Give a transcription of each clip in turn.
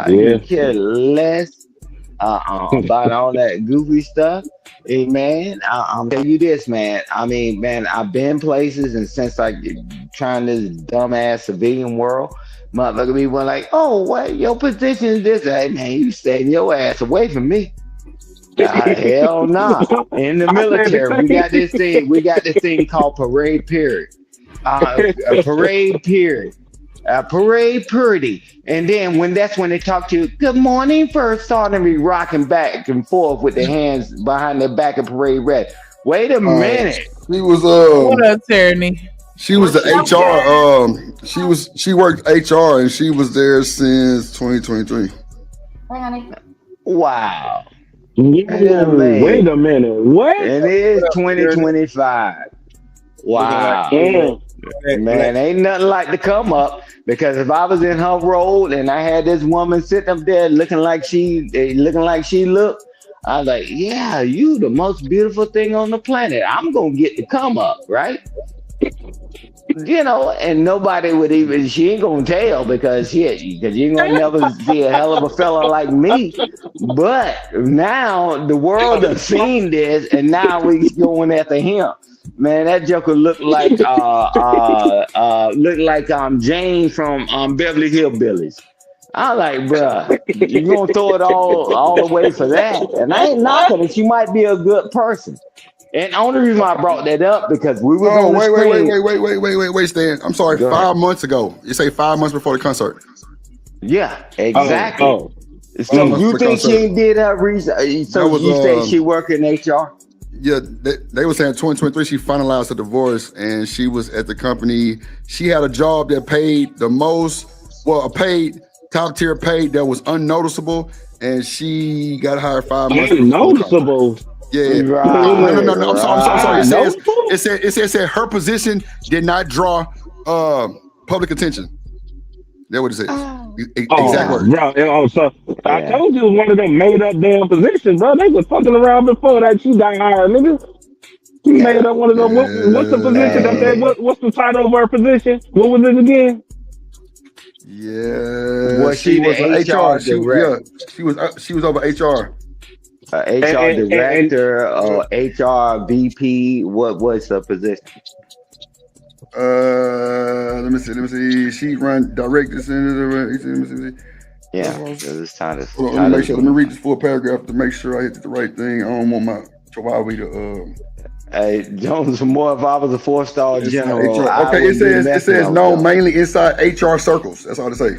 He Yeah. care less about all that goofy stuff. Hey man, I'm tell you this, man. I mean, man, I've been places, and since like trying this dumbass civilian world, motherfucker be one like, oh, what your position is this? Hey man, you staying your ass away from me. Hell nah. In the I said the military, we got same. this thing. We got this thing called parade period. A parade period. Parade purdy. And then that's when they talk to you, good morning, first sergeant, be rocking back and forth with their hands behind their back of parade red. Wait a Uh, minute. she was What up, Tierney? she was the HR. She worked HR and she was there since 2023. Wow. Wait Man. a minute. What? It is 2025. Wow. Mm. Man, ain't nothing like to come up because if I was in her role and I had this woman sitting up there looking like she looked, I was like, yeah, you the most beautiful thing on the planet. I'm gonna get to come up, right? And nobody would even. She ain't gonna tell because you ain't gonna never see a hell of a fella like me. But now the world has seen this, and now we going after him. Man, that Joker looked like Jane from Beverly Hillbillies. I like, bruh, you gonna throw it all away for that? And I ain't knocking it. She might be a good person. And the only reason why I brought that up because we was Oh, on the screen. wait, Stan. I'm sorry. Go ahead. 5 months ago. You say 5 months before the concert. Yeah, exactly. Oh, So Months you before think she concert. ain't did her research? So That was, you say she work in HR? Yeah, they were saying 2023 she finalized her divorce and she was at the company. She had a job that paid the most, top tier paid that was unnoticeable, and she got hired 5 months before the concert. noticeable. Yeah. Right, No. I'm sorry. Noticeable? It said her position did not draw public attention. That's what it says. Exact words. Bro. So I Yeah. told you it was one of them made up damn positions, bro. They was fucking around before that. She got hired, nigga. She made up one of them. What's the position up there? Man. What's the title of her position? What was it again? Yeah. Was she the an HR Yeah, she was over HR. HR And- director or HR VP? What was the position? Let me see. She run direct center. Let me see. Yeah, it's time to. Hold on, let me read this full paragraph to make sure I hit the right thing. I don't want my Chihuahua to Hey, Jones, more if I was a 4-star it's general. HR. I Okay, would be it messing says up known with them. mainly inside HR circles. That's all to say.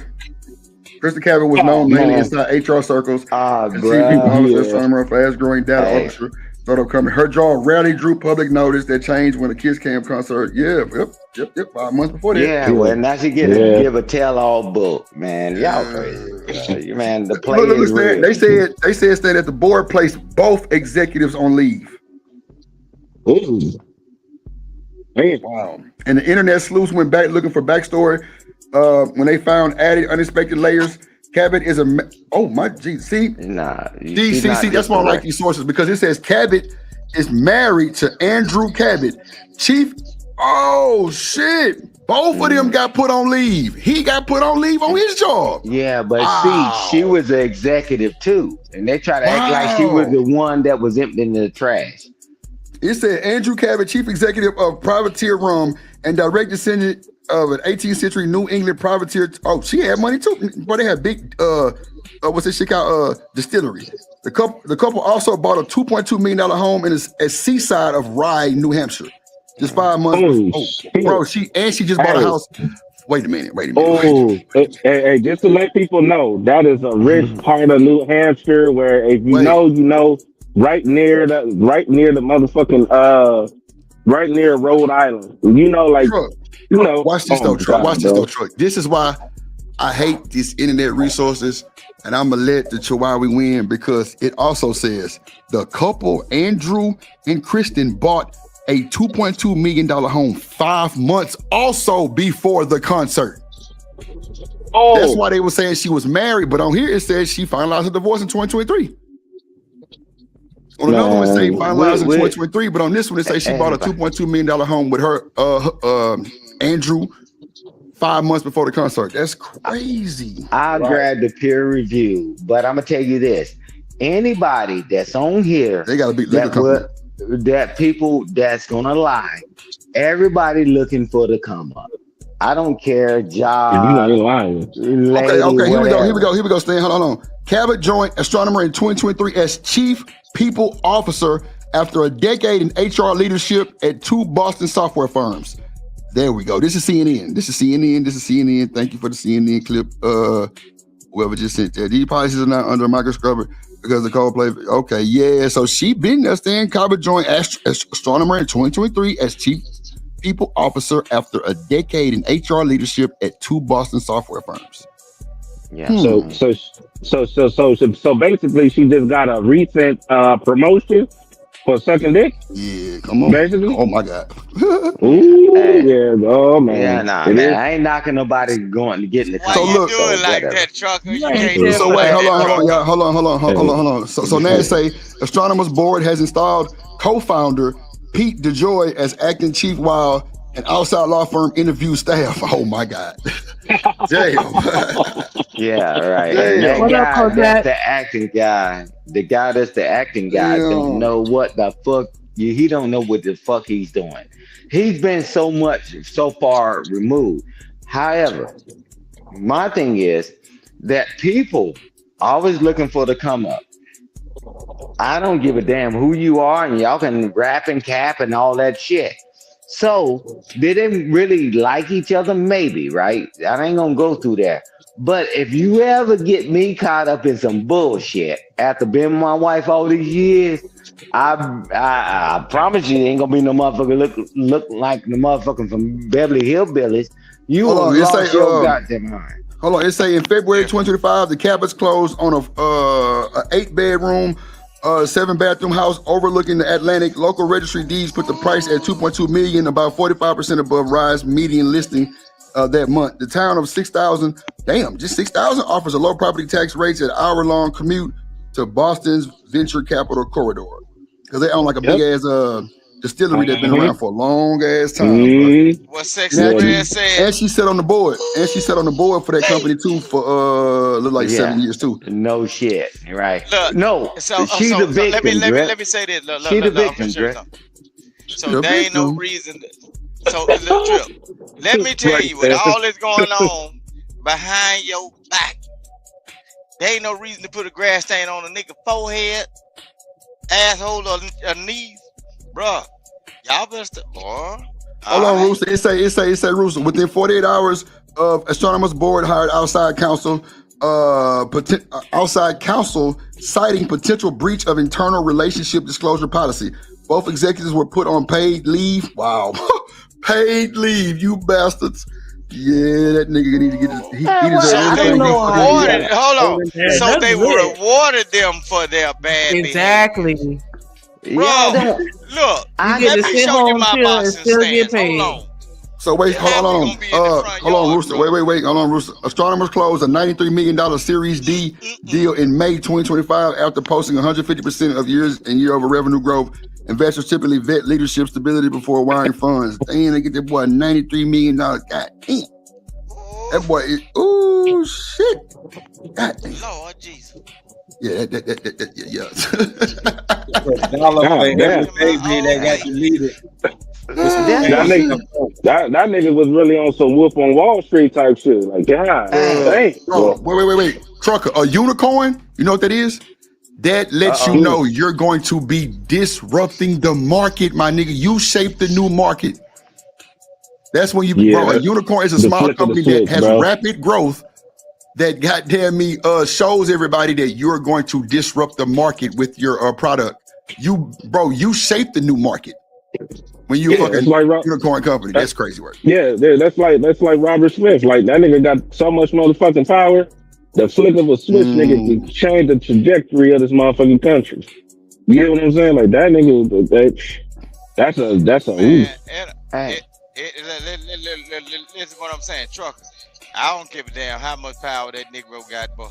Kristen Cabot was known mainly man. inside HR circles. Ah, And CVP officer Yeah. from her fast-growing data Hey. officer startup company. Her job rarely drew public notice. That changed when the Kiss Cam concert. Yeah, yep. 5 months before that. Yeah, well, now she get to Yeah. give a tell-all book, man. Y'all crazy, man. The play Look, is Stan, real. they said that the board placed both executives on leave. Ooh. Man. Wow. And the internet sleuths went back looking for backstory. When they found added unexpected layers, Cabot is see, Nah, see, that's why I like these sources because it says Cabot is married to Andrew Cabot, chief. Oh shit! Both of them got put on leave. He got put on leave on his job. Yeah, but Wow. see, she was an executive too, and they try to act like she was the one that was emptying the trash. It said Andrew Cabot, chief executive of Privateer Rum and direct descendant of an 18th century New England privateer. Oh, she had money too. But they had big what's this shit called? Distillery. The couple also bought a $2.2 million home in a seaside of Rye, New Hampshire. Just 5 months. Holy shit. Bro, she just bought a house. Wait a minute. Oh, hey, just to let people know, that is a rich part of New Hampshire where if you know, you know, right near the motherfucking right near Rhode Island. You know, like Truck. you know. Watch this oh though, Truck. God, Watch this bro. though, Truck. This is why I hate these internet resources, and I'm gonna let the Chihuahua win because it also says the couple Andrew and Kristen bought a $2.2 million home 5 months also before the concert. Oh, That's why they were saying she was married, but on here it says she finalized her divorce in 2023. On another one, it say finalized in 2023, but on this one, it says she bought a $2.2 million home with her Andrew 5 months before the concert. That's crazy. I grabbed the peer review, but I'm gonna tell you this: anybody that's on here, They got a big liquor company. that people that's gonna lie, everybody looking for the come up. I don't care, job. You ain't lying. Lady, Okay. Here whatever. we go. Stan, hold on. Cabot joined Astronomer in 2023 as Chief People Officer after a decade in HR leadership at 2 Boston software firms. There we go. This is CNN. Thank you for the CNN clip. Whoever just sent that. These policies are not under a microscope because of Coldplay. Okay, yeah. So she been there. Stan Cabot joined Astronomer in 2023 as Chief People Officer after a decade in HR leadership at 2 Boston software firms. Yeah. So basically, she just got a recent promotion for sucking dick. Yeah, come on. Basically. Oh my God. Ooh, yeah. Oh man. Yeah, nah, It man. is. I ain't knocking nobody going to get in the Why So you look- doing like whatever. that, Trucker? You Right. can't So do wait, like hold that, on, bro. y'all. Hold on. So now they say Astronomers Board has installed co-founder Pete DeJoy as acting chief while an outside law firm interviews staff. Oh my God. Damn. Yeah, right. Damn. And that What up, guy, Kodak? that's the acting guy. The guy that's the acting guy Damn. don't know what the fuck. He don't know what the fuck he's doing. He's been so far removed. However, my thing is that people always looking for the come up. I don't give a damn who you are, and y'all can rap and cap and all that shit. So, did they really like each other? Maybe, right? I ain't gonna go through that. But if you ever get me caught up in some bullshit after being with my wife all these years, I promise you, there ain't gonna be no motherfucker look like the motherfucker from Beverly Hillbillies. You Hold will on, it lost say, your goddamn mind. Hold on, it say in February 2025, the Cabots closed on a 8-bedroom, 7-bathroom house overlooking the Atlantic. Local registry deeds put the price at $2.2 million, about 45% above Rise median listing that month. The town of 6,000, just 6,000 offers a low property tax rates at hour-long commute to Boston's venture capital corridor because they own like a big ass distillery that's been around for a long ass time. Bro. What Sexy Now, Red said. And she sat on the board. For that company too for look like 7 years too. No shit, right? Look, No, So she's the victim. let me say this. Look, She the I'm gonna victim, show you Drip. something. So The there ain't no victim. reason. So look, Drip, let me tell you, with all this going on behind your back, there ain't no reason to put a grass stain on a nigga forehead, asshole, or knees, bruh. Y'all better boy. Hold on, Rooster. It say Rooster. Within 48 hours of Astronomers Board hired outside counsel citing potential breach of internal relationship disclosure policy. Both executives were put on paid leave. Wow. Paid leave, you bastards. Yeah, that nigga need to get his, he deserves So they everything. rewarded. Hold on. Yeah, So that's they good. rewarded them for their bad behavior. Exactly. Bro, look, I get let to me sit show you home, my chill, and boxing still get stance. paid. Hold on. So wait, Yeah, hold we on, gonna be in the front hold on, yard, Rooster. bro. Wait, hold on, Rooster. Astronomers closed a $93 million Series D deal in May 2025 after posting 150% of year-over revenue growth. Investors typically vet leadership stability before wiring funds. Damn, they get that boy $93 million. God damn. That boy is, ooh, shit. God damn. Lord Jesus. Yeah, Dollar for God every damn. baby that got deleted. That nigga was really on some Wolf on Wall Street type shit. Like, God, dang. Oh, wait. Trucker, a unicorn? You know what that is? That lets you know you're going to be disrupting the market, my nigga. You shape the new market. That's when you, bro. A unicorn is a small company that has rapid growth. That goddamn me shows everybody that you're going to disrupt the market with your product. You shape the new market when you fucking unicorn company. That's crazy work. Yeah, that's like Robert Smith. Like that nigga got so much motherfucking power. The flick of a switch, nigga, can change the trajectory of this motherfucking country. You know what I'm saying? Like that nigga, that's a Man, listen what I'm saying, truckers. I don't give a damn how much power that Negro got, but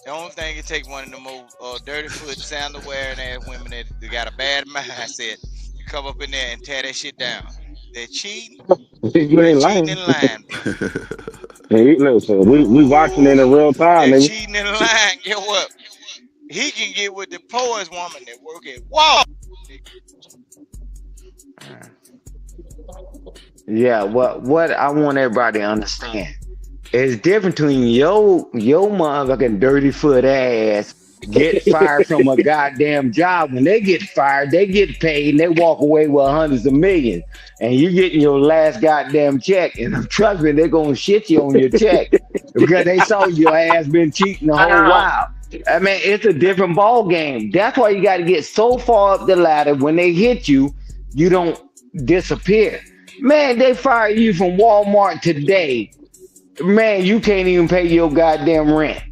the only thing it takes one of them old dirty foot, sandal wearing ass women that got a bad mindset to come up in there and tear that shit down. They're cheating. You ain't lying. Cheating and lying, bro. Hey, listen, we watching it in real time, They're nigga. cheating and lying. Get what? He can get with the poorest woman that work at Walmart. Yeah, what I want everybody to understand is different between your motherfucking dirty foot ass get fired from a goddamn job. When they get fired, they get paid and they walk away with hundreds of millions. And you getting your last goddamn check. And trust me, they're gonna shit you on your check because they saw your ass been cheating the whole while. I mean, it's a different ball game. That's why you got to get so far up the ladder. When they hit you, you don't disappear. Man, they fire you from Walmart today. Man, you can't even pay your goddamn rent.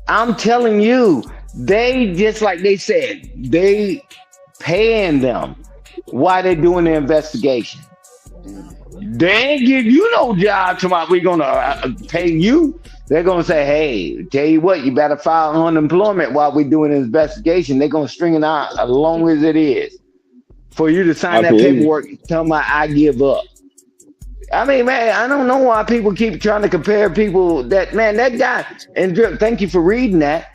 I'm telling you, they just like they said, they paying them while they're doing the investigation. They ain't give you no job tomorrow. We're gonna pay you. They're gonna say, "Hey, tell you what, you better file unemployment while we're doing the investigation." They're gonna string it out as long as it is for you to sign that paperwork. Tell me I give up. I mean, man, I don't know why people keep trying to compare people. That guy, and Drip, thank you for reading that.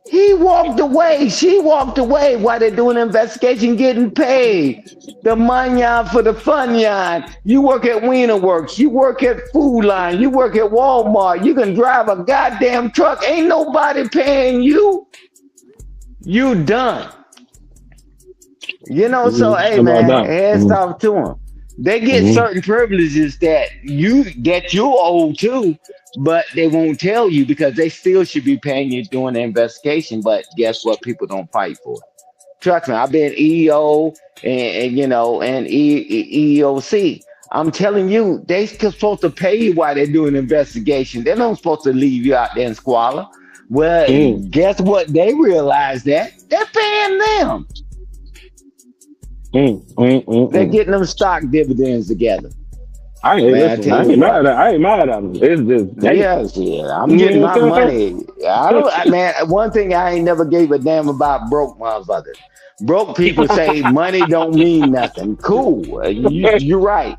He walked away. She walked away while they're doing an investigation, getting paid. The manyan for the fun yan. You work at Wiener Works. You work at Food Line. You work at Walmart. You can drive a goddamn truck. Ain't nobody paying you. You done. You know, so, hey, man, heads off to them. They get certain privileges that you owe too, but they won't tell you because they still should be paying you doing the investigation. But guess what? People don't fight for it. Trust me, I've been EO and EEOC. I'm telling you, they supposed to pay you while they're doing the investigation. They're not supposed to leave you out there in squalor. Well, guess what? They realize that they're paying them. They're getting them stock dividends together. I ain't mad at them. It's just I'm getting my money. Man, one thing I ain't never gave a damn about broke motherfuckers. Broke people say money don't mean nothing. Cool. You're right.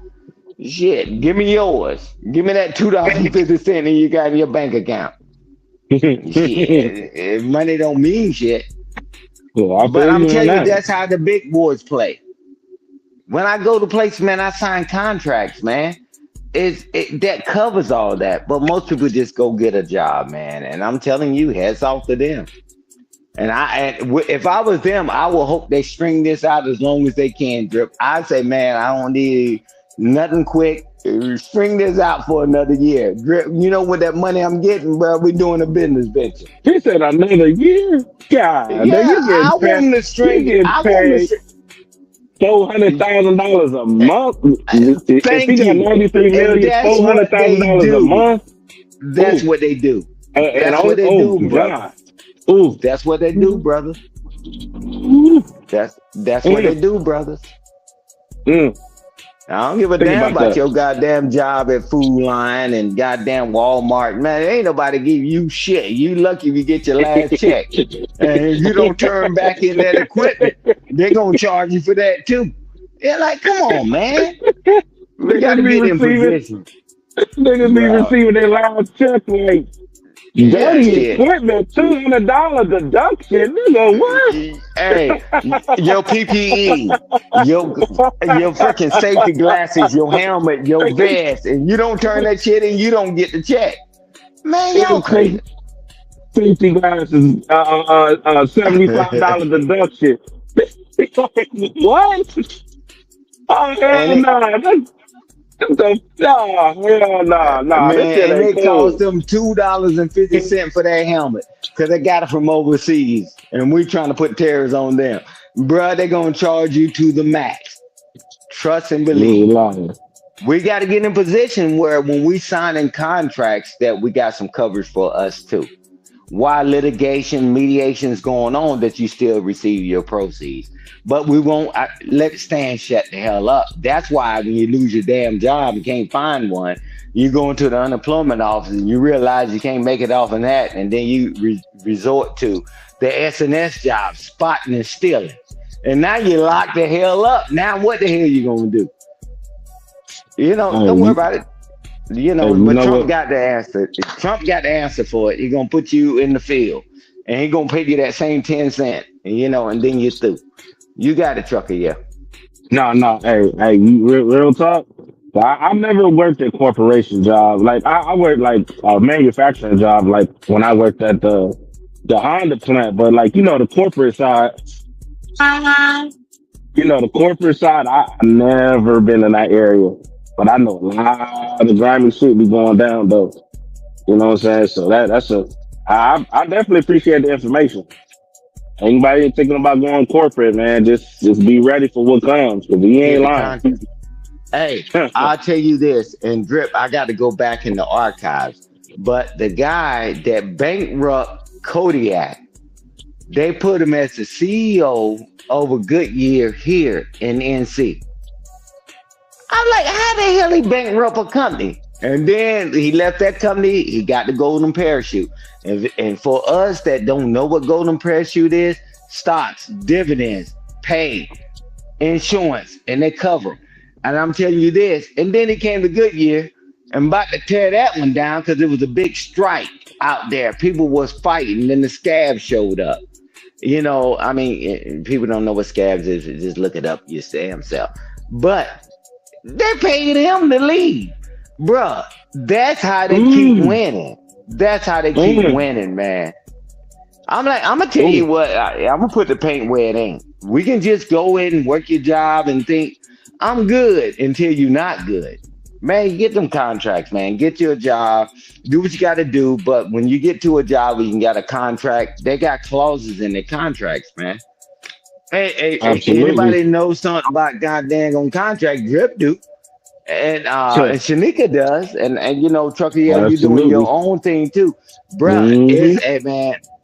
Shit, give me yours. Give me that $2.50 and you got in your bank account. Shit, money don't mean shit. Well, but I'm telling you, that's how the big boys play. When I go to places, man, I sign contracts, man. That covers all that. But most people just go get a job, man. And I'm telling you, heads off to them. And if I was them, I would hope they string this out as long as they can, Drip. I'd say, man, I don't need nothing quick. String this out for another year. Drip, you know what that money I'm getting, bro? We're doing a business venture. He said another year? God, yeah, I want to string it. $400,000 a month. Thank you. $93 million, $400,000 a month. That's what they do. That's what they do, brother. That's what they do, brother. That's what they do, brothers. I don't give a damn about your goddamn job at Food Line and goddamn Walmart. Man, ain't nobody give you shit. You lucky if you get your last check. And if you don't turn back in that equipment, they're going to charge you for that too. They're like, come on, man. We got to get in position. Niggas be receiving their last check like, dirty equipment, $200 deduction, nigga, what? Hey, your PPE, your freaking safety glasses, your helmet, your vest, and you don't turn that shit in, you don't get the check. Man, y'all crazy. Safety glasses, $75 deduction. What? Oh, hell no. Hell no. Man, it cost them $2.50 for that helmet because they got it from overseas, and we trying to put tariffs on them. Bruh, they're gonna charge you to the max. Trust and believe. We got to get in position where when we sign in contracts that we got some coverage for us too. While litigation, mediation is going on, that you still receive your proceeds. But we won't let Stan shut the hell up. That's why when you lose your damn job and can't find one, you go into the unemployment office and you realize you can't make it off of that, and then you resort to the S&S job, spotting and stealing. And now you lock the hell up. Now what the hell you gonna do? Don't worry about it. You But know Trump what? got the answer. Trump got the answer for it. He's gonna put you in the field, and he's gonna pay you that same 10 cent, and then you're through. You got it, trucker, yeah. No. Hey, real talk. I've never worked a corporation job. Like I worked like a manufacturing job, like when I worked at the Honda plant. But like the corporate side, the corporate side, I never been in that area. But I know a lot of grimy shit be going down though. You know what I'm saying? So I definitely appreciate the information. Anybody thinking about going corporate, man, just be ready for what comes, because he Get ain't the lying. contract. Hey, I'll tell you this, and Drip, I got to go back in the archives. But the guy that bankrupt Kodiak, they put him as the CEO over Goodyear here in NC. I'm like, how the hell he bankrupt a company? And then he left that company. He got the golden parachute. And for us that don't know what golden parachute is, stocks, dividends, pay, insurance, and they cover. And I'm telling you this. And then he came to Goodyear and about to tear that one down because it was a big strike out there. People was fighting. And then the scabs showed up. People don't know what scabs is. Just look it up your damn self. But they paid him to leave. Bruh, that's how they keep winning. That's how they keep winning, man. I'm gonna tell you what, I'm gonna put the paint where it ain't. We can just go in and work your job and think, I'm good until you're not good. Man, get them contracts, man. Get you a job, do what you gotta do. But when you get to a job where you can get a contract, they got clauses in their contracts, man. Hey, anybody know something about goddamn on contract? Drip do. And Shanika does, and Trucker, yeah, you doing your own thing too, bruh.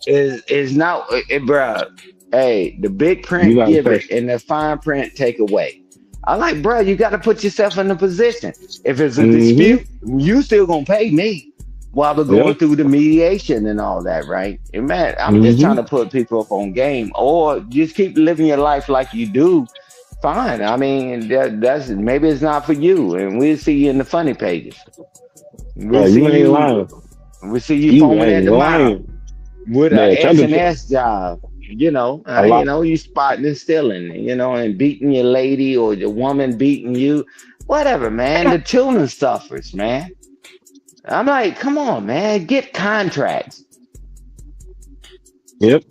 Is now, bruh. Hey, the big print give it, and the fine print take away. I like, bruh, you got to put yourself in a position. If it's a dispute, you still gonna pay me while we're going through the mediation and all that, right? And man, I'm just trying to put people up on game, or just keep living your life like you do. Fine. I mean, that's maybe it's not for you, and we'll see you in the funny pages. We'll see you foaming at the mouth with an S&S job. You spotting and stealing, and beating your lady or your woman beating you, whatever, man. The children suffers, man. I'm like, come on, man, get contracts. Yep.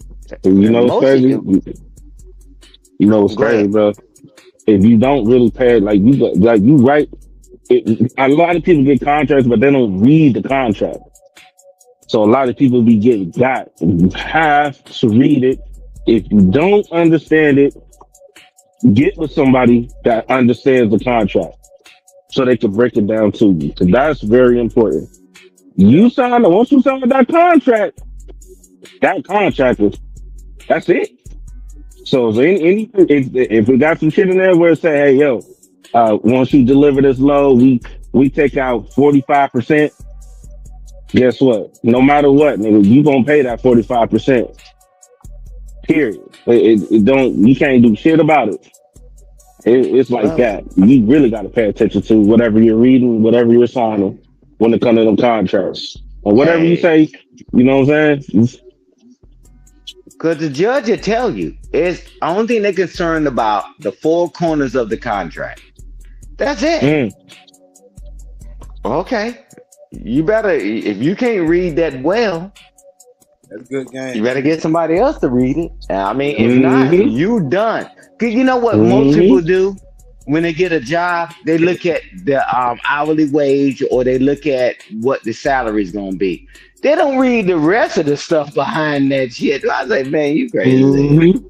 What's crazy, bro? If you don't really pay, you right. A lot of people get contracts, but they don't read the contract. So a lot of people be getting got. You have to read it. If you don't understand it, get with somebody that understands the contract so they can break it down to you. So that's very important. Once you sign that contract that's it. So if we got some shit in there where it say, hey, yo, once you deliver this load, we take out 45%. Guess what? No matter what, nigga, you gonna pay that 45%. Period. You can't do shit about it. It's like that. You really got to pay attention to whatever you're reading, whatever you're signing when it comes to them contracts. Or whatever you say, you know what I'm saying? Because the judge will tell you, it's the only thing they're concerned about the four corners of the contract. That's it. Okay. You better, if you can't read that well, that's a good game. You better get somebody else to read it. I mean, if not, you done. Because you know what most people do when they get a job? They look at the hourly wage, or they look at what the salary is going to be. They don't read the rest of the stuff behind that shit. I say, man, you crazy.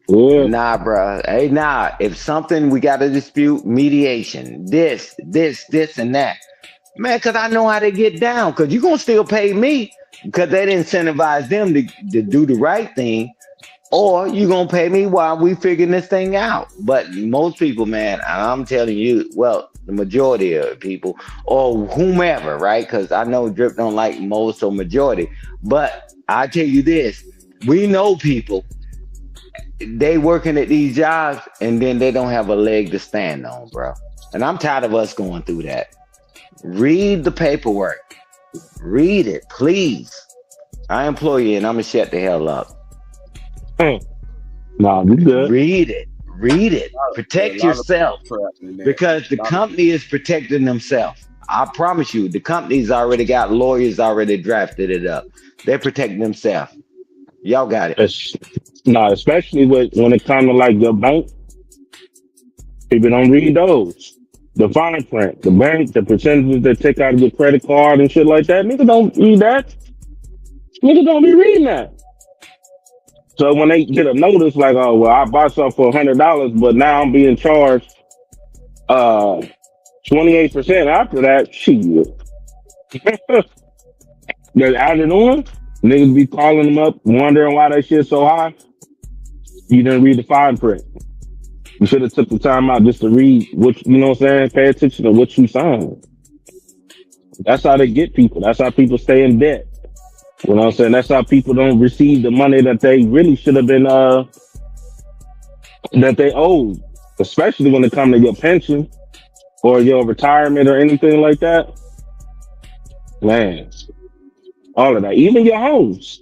Nah, bro. Hey, if something we got to dispute, mediation, this, and that. Man, because I know how they get down. Because you're going to still pay me because they didn't incentivize them to do the right thing. Or you're going to pay me while we figuring this thing out. But most people, man, I'm telling you, well, the majority of people or whomever, right? Because I know Drip don't like most or majority. But I tell you this, we know people. they working at these jobs and then they don't have a leg to stand on, bro. And I'm tired of us going through that. Read the paperwork. Read it, please. I implore you, and I'm gonna shut the hell up. Nah, you good. Read it. Read it. Protect yourself because the company is protecting themselves. I promise you, the company's already got lawyers already drafted it up. They're protecting themselves. Y'all got it. Especially when it comes to like the bank, people don't read those. The fine print, the bank, the percentages that take out of your credit card and shit like that. Niggas don't read that. Niggas don't be reading that. So when they get a notice like, oh well, I bought something for $100, but now I'm being charged 28% after that, shit. They added on. Niggas be calling them up, wondering why that shit's so high. You didn't read the fine print. You should have took the time out just to read what, you know what I'm saying? Pay attention to what you signed. That's how they get people. That's how people stay in debt. You know what I'm saying? That's how people don't receive the money that they really should have been, that they owed. Especially when it comes to your pension or your retirement or anything like that. Man, all of that. Even your homes.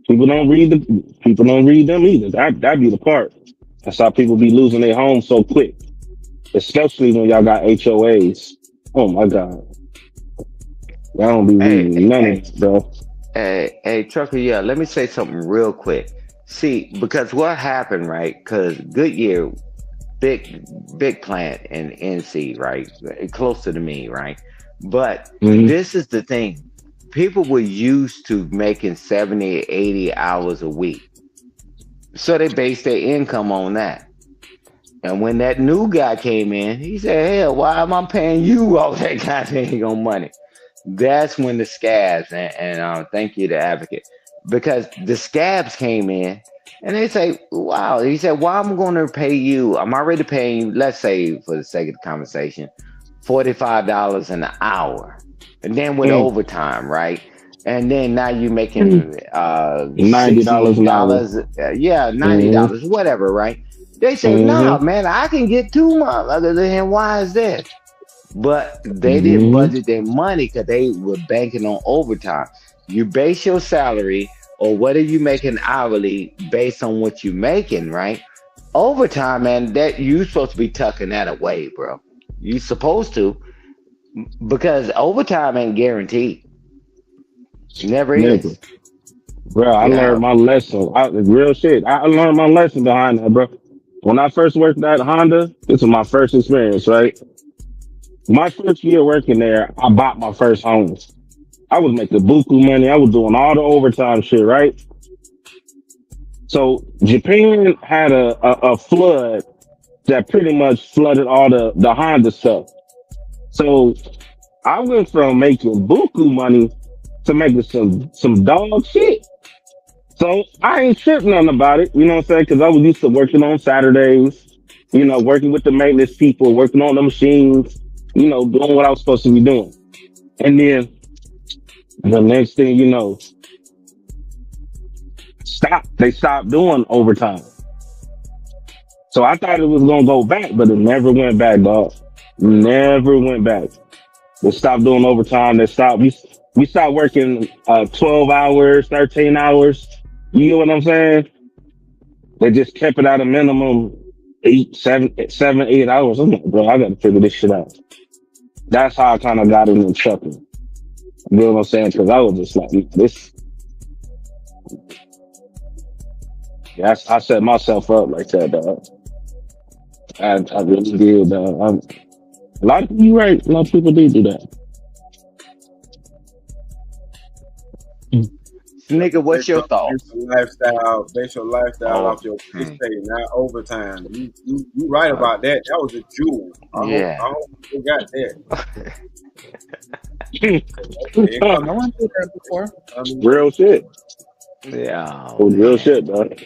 People don't read them either. That be the part. That's how people be losing their homes so quick. Especially when y'all got HOAs. Oh my God. Y'all don't be reading nothing, bro. Hey, Trucker, yeah, let me say something real quick. See, because what happened, right? Because Goodyear, big plant in NC, right? Closer to me, right? But this is the thing. People were used to making 70, 80 hours a week. So they based their income on that. And when that new guy came in, he said, hell, why am I paying you all that goddamn money? That's when the scabs, and thank you to Advocate, because the scabs came in and they say, wow, he said, well, I'm going to pay you, I'm already paying you, let's say for the sake of the conversation, $45 an hour. And then with overtime, right? And then now you're making $90 an hour. Yeah, $90, whatever, right? They say, nah, man, I can get 2 months. Other than why is that? But they didn't budget their money because they were banking on overtime. You base your salary or what are you making hourly based on what you're making, right? Overtime, man, that you supposed to be tucking that away, bro. You supposed to, because overtime ain't guaranteed. Never is. Bro, I learned my lesson. Real shit. I learned my lesson behind that, bro. When I first worked at Honda, this was my first experience, right? My first year working there, I bought my first home. I was making buku money. I was doing all the overtime shit, right? So Japan had a flood that pretty much flooded all the Honda stuff. So I went from making buku money to making some dog shit. So I ain't tripping nothing about it, you know what I'm saying? Because I was used to working on Saturdays, you know, working with the maintenance people, working on the machines, you know, doing what I was supposed to be doing. And then the next thing you know, they stopped doing overtime. So I thought it was going to go back, but it never went back, dog. Never went back. They stopped doing overtime. We stopped working 12 hours, 13 hours. You know what I'm saying? They just kept it at a minimum 7, 8 hours. I'm like, bro, I got to figure this shit out. That's how I kind of got into trucking. You know what I'm saying? Because I was just like, this. Yeah, I set myself up like that, dog. I really did, dog. A lot of people, you're right. A lot of people do that. Nigga, what's your thoughts? Base your lifestyle off your pay, not overtime. You right about that. That was a jewel. I hope you got that. No one did that before. Real shit. Yeah. Real shit, dog.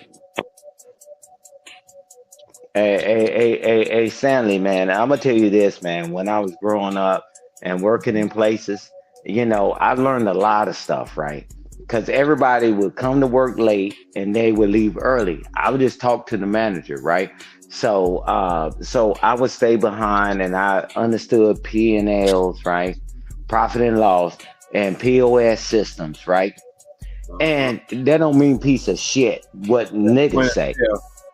Hey, Stanley, man, I'm gonna tell you this, man. When I was growing up and working in places, you know, I learned a lot of stuff, right? because everybody would come to work late and they would leave early. I would just talk to the manager, right? So I would stay behind, and I understood P&Ls, right? Profit and loss, and POS systems, right? And that don't mean piece of shit. What niggas say.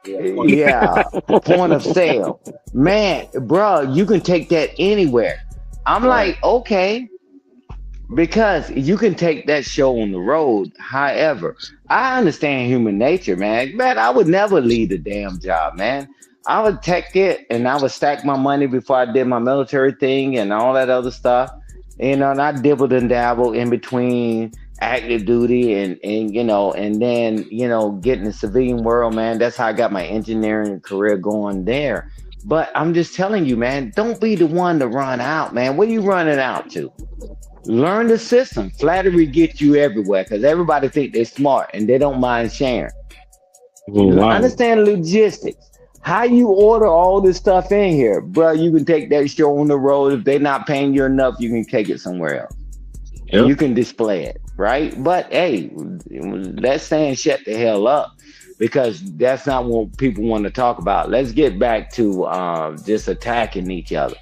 Yeah, point of sale. Man, bro, you can take that anywhere. I'm like, okay, because you can take that show on the road. However, I understand human nature, man. Man, I would never leave the damn job, man. I would take it and I would stack my money before I did my military thing and all that other stuff. You know, and I dibbled and dabbled in between active duty and then, get in the civilian world, man. That's how I got my engineering career going there. But I'm just telling you, man, don't be the one to run out, man. What are you running out to? Learn the system. Flattery gets you everywhere because everybody think they're smart and they don't mind sharing. Wow. Understand logistics. How you order all this stuff in here, bro? You can take that show on the road. If they're not paying you enough, you can take it somewhere else. Yep. You can display it, right? But hey, let's saying shut the hell up because that's not what people want to talk about. Let's get back to just attacking each other.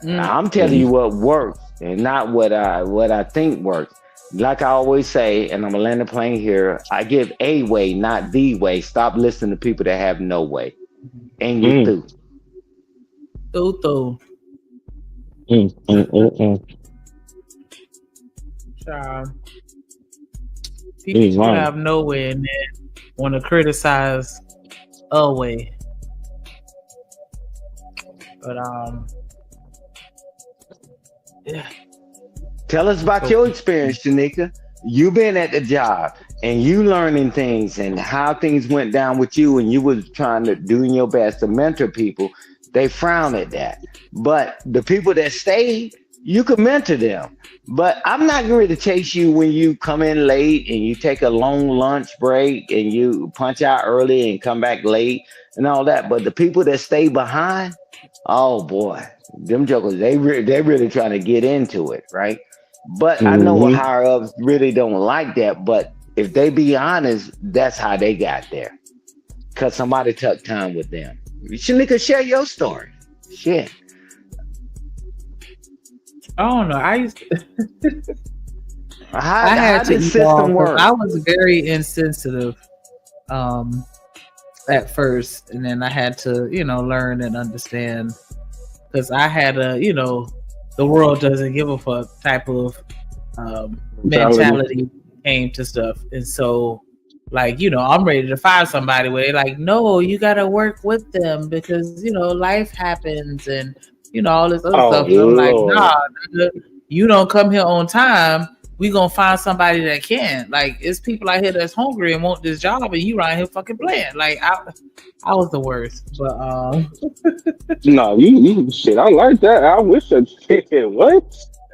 I'm telling you what works and not what I think works. Like I always say, and I'm gonna land the plane here, I give a way, not the way. Stop listening to people that have no way. And you through. People who have no way and then want to criticize a way. But yeah. Tell us about your experience, Shanika. You been at the job and you learning things and how things went down with you and you was trying to doing your best to mentor people. They frown at that. But the people that stayed, you could mentor them. But I'm not going to chase you when you come in late and you take a long lunch break and you punch out early and come back late and all that. But the people that stay behind, oh boy, them jokers, they're really trying to get into it, right? But I know higher ups really don't like that. But if they be honest, that's how they got there. Because somebody took time with them. Shanika, share your story. Shit. I don't know. I how did the system work? I was very insensitive at first, and then I had to, learn and understand because I had the world doesn't give a fuck type of mentality came to stuff. And so, I'm ready to fire somebody where they're like, no, you got to work with them because, life happens and, all this other stuff. And I'm like, nah, you don't come here on time. We going to find somebody that can. Like, it's people out here that's hungry and want this job and you right here fucking playing. Like, I was the worst. But, no, you shit. I like that. I wish I did. What?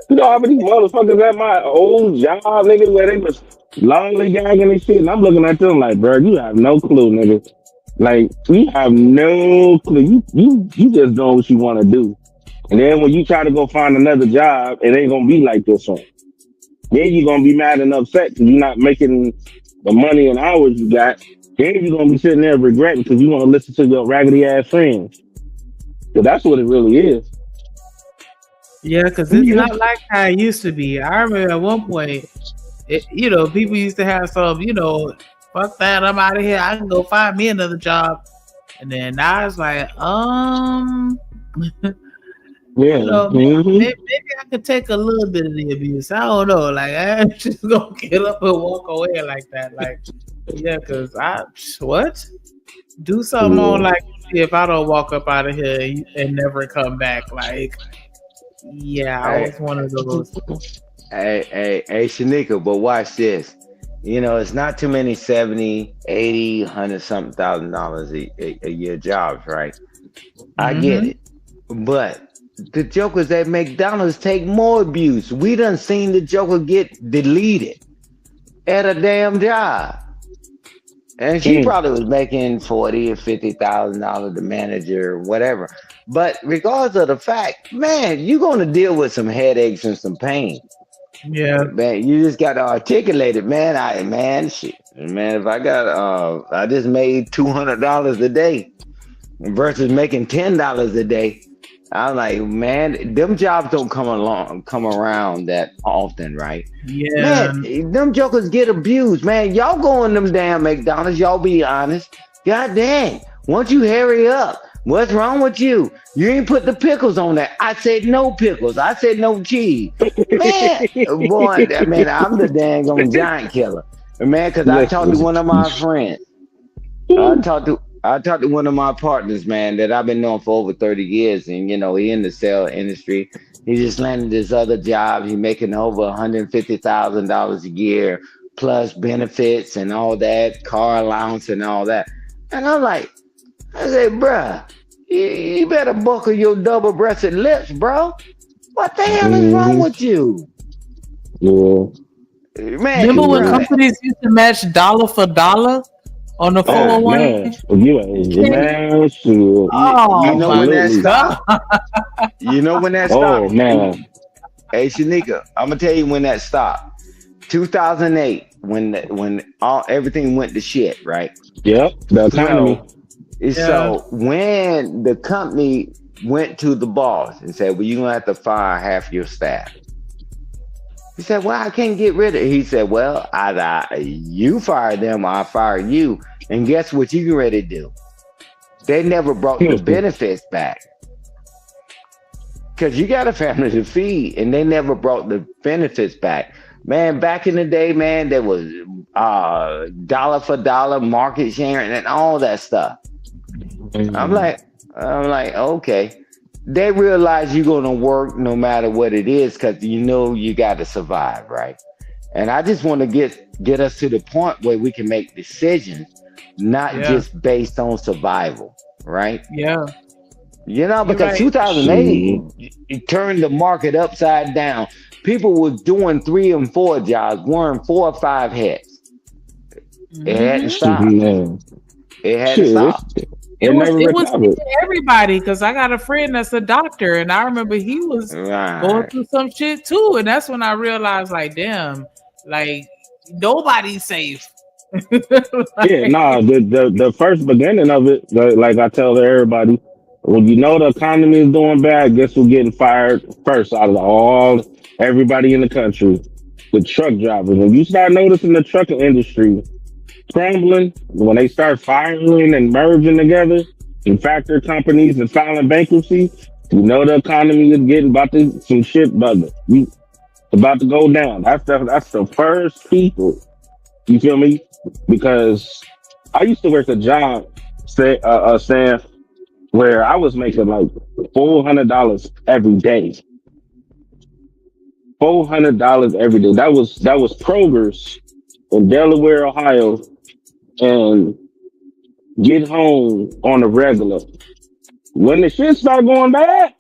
You know how many motherfuckers at my old job, niggas, where they was lonely gagging and shit, and I'm looking at them like, bro, you have no clue, nigga. Like, you have no clue. You just know what you want to do. And then when you try to go find another job, it ain't gonna be like this one. Then you're gonna be mad and upset because you're not making the money and hours you got. Then you're gonna be sitting there regretting because you want to listen to your raggedy ass friends. So that's what it really is. Yeah, because it's not like how it used to be. I remember at one point, people used to have some, fuck that, I'm out of here. I can go find me another job. And then now it's like, maybe I could take a little bit of the abuse. I don't know. Like, I'm just gonna get up and walk away like that. Like, yeah, because do something on like if I don't walk up out of here and never come back. Like, yeah, I was one of those. Hey, Shanika, but watch this. It's not too many 70, 80, 100 something $1,000 a year jobs, right? I get it. But the jokers at McDonald's take more abuse. We done seen the joker get deleted at a damn job. And she probably was making $40,000 or $50,000, the manager, or whatever. But regardless of the fact, man, you're going to deal with some headaches and some pain. Yeah, man, you just got to articulate it, man. Shit, man. If I got, I just made $200 a day versus making $10 a day. I'm like, man, them jobs don't come around that often, right? yeah. Man, them jokers get abused, man. Y'all go in them damn McDonald's. Y'all be honest. God dang. Once you hurry up, what's wrong with you? You ain't put the pickles on that. I said no pickles. I said no cheese. Man, boy, man, I'm the dang on giant killer. Man, because I talked to one of my friends. I talked to one of my partners, man, that I've been knowing for over 30 years. And, you know, he in the sale industry. He just landed this other job. He making over $150,000 a year, plus benefits and all that, car allowance and all that. And I'm like, I said, bruh, you better buckle your double-breasted lips, bro. What the hell is wrong with you? Yeah. Man, remember when companies used to match dollar for dollar on the 401? Man, you ain't man, shit. You know when that stopped? You know when that stopped? Oh man. Hey Shanika, I'm gonna tell you when that stopped. 2008, when everything went to shit, right? Yep, the economy. So when the company went to the boss and said, well, you're gonna have to fire half your staff. He said, well, I can't get rid of it. He said, well, either you fire them or I fire you. And guess what you ready to do? They never brought the benefits back. Because you got a family to feed, and they never brought the benefits back. Man, back in the day, man, there was dollar for dollar market sharing and all that stuff. I'm like, okay. They realize you're going to work no matter what it is because you know you got to survive, right? And I just want to get us to the point where we can make decisions, not just based on survival, right? Yeah. You know, because 2008, it turned the market upside down. People were doing 3 and 4 jobs, wearing 4 or 5 hats. It hadn't stopped. It hadn't stopped. It was everybody, because I got a friend that's a doctor, and I remember he was going through some shit too, and that's when I realized, like, damn, like nobody's safe. The first beginning of it, like I tell everybody, when you know the economy is doing bad, guess who's getting fired first out of everybody in the country? The truck drivers. When you start noticing the trucking industry crumbling, when they start firing and merging together and factory companies and filing bankruptcy, you know the economy is getting about to go down. That's the first people. You feel me? Because I used to work a job, Sam, where I was making like $400 every day. $400 every day. That was Kroger's in Delaware, Ohio, and get home on a regular. When the shit started going bad,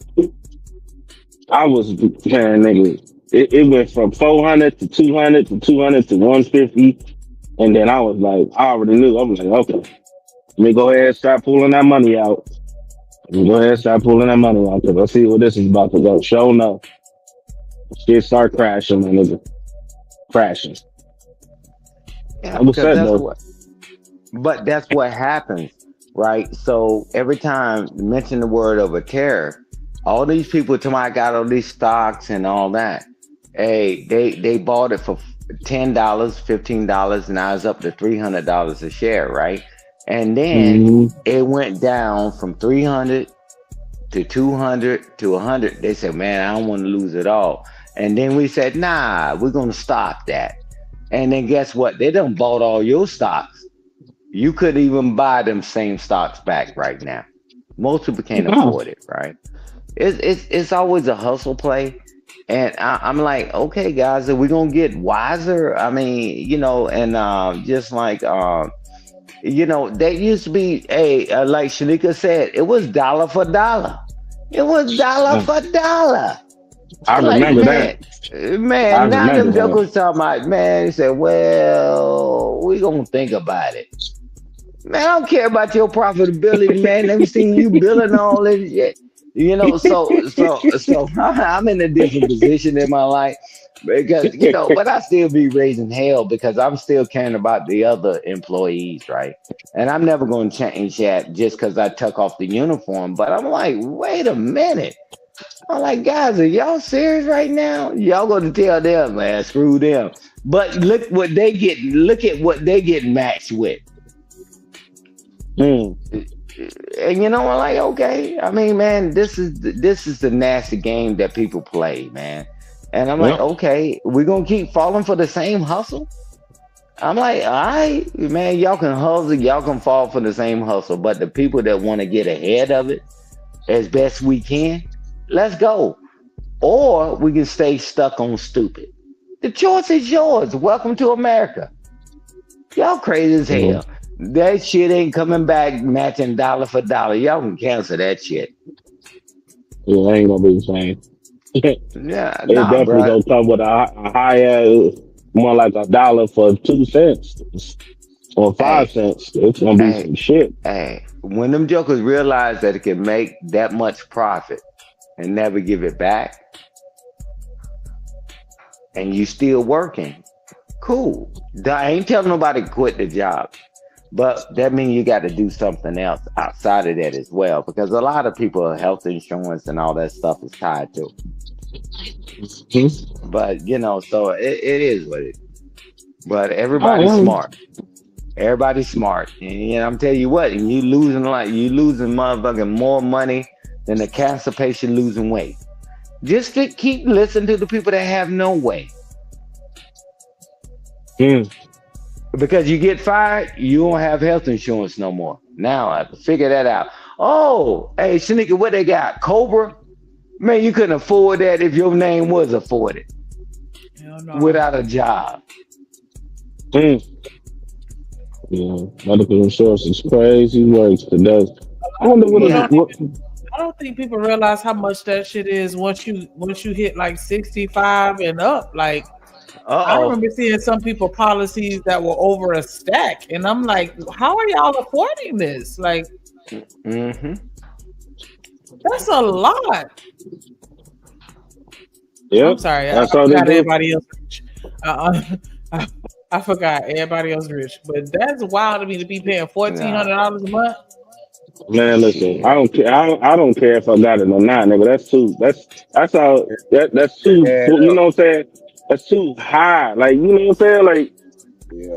I was nigga. It went from 400 to 200 to 200 to 150, and then I was like, I already knew. I was like, okay, let me go ahead and start pulling that money out. Because I see what this is about to go. Show enough, shit start crashing, my nigga. Crashing. Yeah, but that's what happens, right? So every time you mention the word of a tariff, all these people tell me I got all these stocks and all that. Hey, they bought it for $10, $15, now it's up to $300 a share, right? And then it went down from 300 to 200 to 100. They said, man, I don't want to lose it all. And then we said, nah, we're going to stop that. And then guess what? They done bought all your stocks. You could even buy them same stocks back right now. Most people can't afford it, right? It's always a hustle play. And I'm like, okay, guys, are we going to get wiser? I mean, you know, and just like, you know, they used to be, like Shanika said, it was dollar for dollar. It was dollar for dollar. I remember that. Man, now them jokers talking about, man, they said, well, we gonna think about it. Man, I don't care about your profitability, man. Never seen you billing all this shit. You know, so I'm in a different position in my life. because but I still be raising hell because I'm still caring about the other employees, right? And I'm never going to change that just because I took off the uniform. But I'm like, wait a minute. I'm like, guys, are y'all serious right now? Y'all going to tell them, man, screw them. But look what they get. Look at what they get matched with. And I'm like, okay. I mean, man, this is the nasty game that people play, man. And I'm like, okay, we're gonna keep falling for the same hustle. I'm like, all right, man, y'all can hustle, y'all can fall for the same hustle, but the people that want to get ahead of it as best we can, let's go. Or we can stay stuck on stupid. The choice is yours. Welcome to America. Y'all crazy as hell. That shit ain't coming back matching dollar for dollar. Y'all can cancel that shit. Yeah, ain't gonna be the same. Yeah, it definitely gonna come with a higher, more like $1 for 2 cents or 5 cents. It's gonna be some shit. Hey, when them jokers realize that it can make that much profit and never give it back, and you still working, cool. I ain't telling nobody to quit the job. But that means you got to do something else outside of that as well, because a lot of people, health insurance and all that stuff is tied to. But so it is what it is. But everybody's smart. Everybody's smart, and I'm telling you what, and you losing motherfucking more money than a cancer patient losing weight. Just to keep listening to the people that have no weight. Because you get fired, you don't have health insurance no more. Now I have to figure that out. Oh, hey, Shanika, what they got? Cobra? Man, you couldn't afford that if your name was afforded. Without a job. Yeah, medical insurance is crazy works today. I wonder I don't think people realize how much that shit is once you hit like 65 and up. Like, I remember seeing some people policies that were over a stack, and I'm like, how are y'all affording this? Like, that's a lot. Yeah, I'm sorry, I forgot everybody else rich. I forgot everybody else rich, but that's wild to me to be paying $1,400 a month. Man, listen, I don't care. I don't care if I got it or not, nigga. That's too. That's too. You know what I'm saying? That's too high. Like, you know what I'm saying? Like,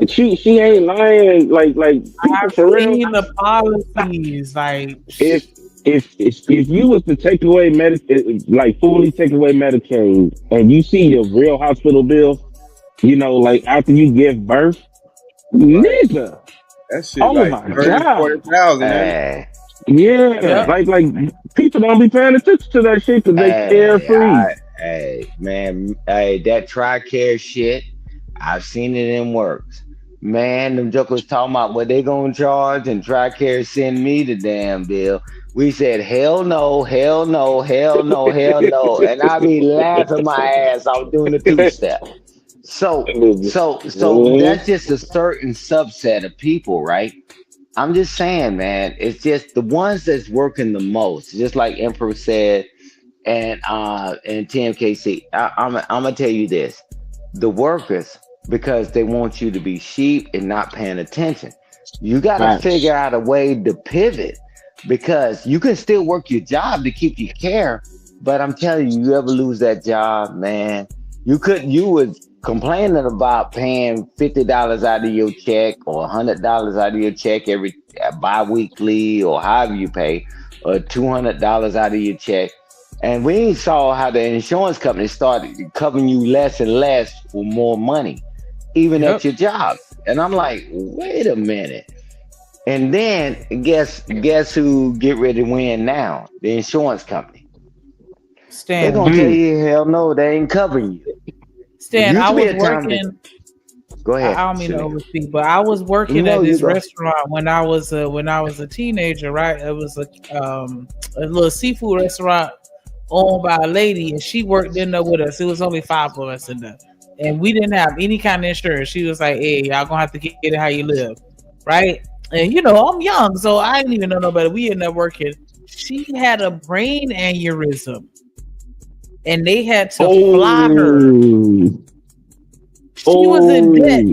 she ain't lying. Like people for real. I've seen the policies. Like, if you was to take away fully take away Medicaid, and you see your real hospital bill, like after you give birth, nigga. That shit like my God. 40,000. Yeah, like people don't be paying attention to that shit because they carefree. Hey, man, that TRICARE shit, I've seen it in works. Man, them jokers talking about what they gonna charge, and TRICARE send me the damn bill. We said, hell no, hell no, hell no, hell no. And I be laughing my ass off doing the 2-step. So that's just a certain subset of people, right? I'm just saying, man, it's just the ones that's working the most, just like Emperor said, and TMKC. I'm gonna tell you this: the workers, because they want you to be sheep and not paying attention. You got to figure out a way to pivot, because you can still work your job to keep your care, but I'm telling you, you ever lose that job, man, you was complaining about paying $50 out of your check or $100 out of your check every bi-weekly or however you pay, or $200 out of your check. And we saw how the insurance company started covering you less and less for more money, even at your job. And I'm like, wait a minute. And then guess who get ready to win now? The insurance company. Stan. They're gonna tell you, hell no, they ain't covering you. Stan, I was working. Go ahead. I don't mean to overspeak, but I was working at this restaurant when I was a teenager. Right, it was a little seafood restaurant owned by a lady, and she worked in there with us. It was only 5 of us in there, and we didn't have any kind of insurance. She was like, "Hey, y'all gonna have to get it how you live," right? And I'm young, so I didn't even know nobody. We ended up working. She had a brain aneurysm. and they had to fly her. She was in debt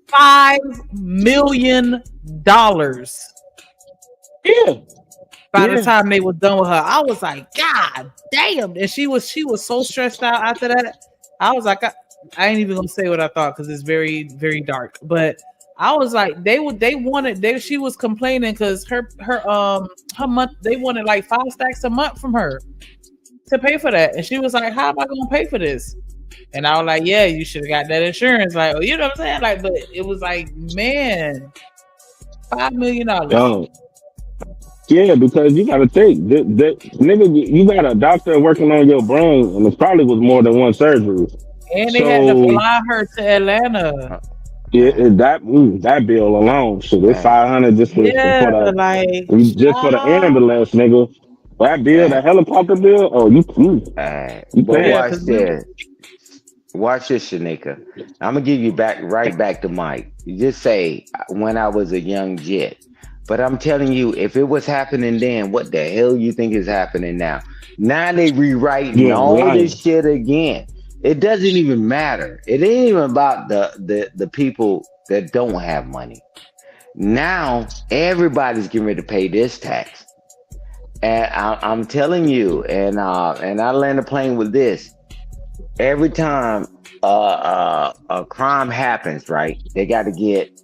$5 million. Yeah. By the time they were done with her, I was like, God damn! And she was so stressed out after that. I was like, I ain't even gonna say what I thought because it's very, very dark. But I was like, she was complaining because her month, they wanted like 5 stacks a month from her to pay for that, and she was like, how am I gonna pay for this? And I was like, yeah, you should have got that insurance. Like, you know what I'm saying? Like, but it was like, man, $5 million. Yeah, because you gotta think that nigga, you got a doctor working on your brain, and it probably was more than one surgery. And they had to fly her to Atlanta. Yeah, that bill alone, shit, it's $500 just for the ambulance, nigga. That bill, the helicopter bill. Oh, you watch this. Watch this, Shanika. I'm gonna give you right back to Mike. You just say when I was a young jet. But I'm telling you, if it was happening then, what the hell you think is happening now? Now they rewriting all this shit again. It doesn't even matter. It ain't even about the people that don't have money. Now everybody's getting ready to pay this tax. And I'm telling you, and I land a plane with this. Every time a crime happens, right? They got to get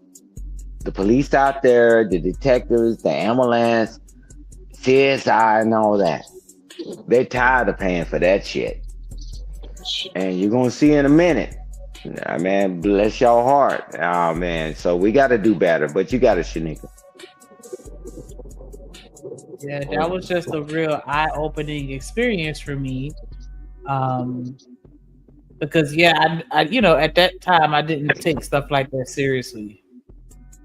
the police out there, the detectives, the ambulance, CSI, and all that. They're tired of paying for that shit. And you're gonna see in a minute. Man, bless your heart. Oh man. So we gotta do better, but you gotta, Shanika. Yeah, that was just a real eye-opening experience for me. Because I you know, at that time I didn't take stuff like that seriously.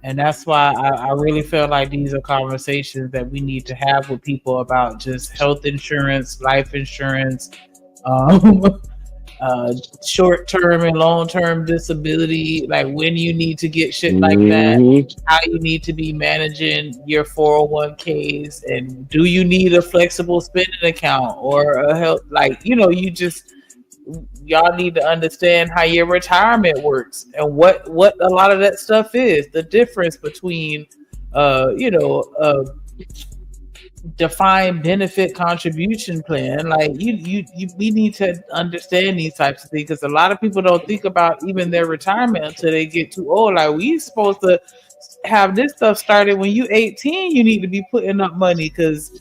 And that's why I really feel like these are conversations that we need to have with people about just health insurance, life insurance, short-term and long-term disability, like when you need to get shit like that, how you need to be managing your 401ks, and do you need a flexible spending account or a health, like, you know, y'all need to understand how your retirement works and what a lot of that stuff is, the difference between defined benefit contribution plan. Like we need to understand these types of things, because a lot of people don't think about even their retirement until they get too old. Like, we supposed to have this stuff started when you 18. You need to be putting up money, because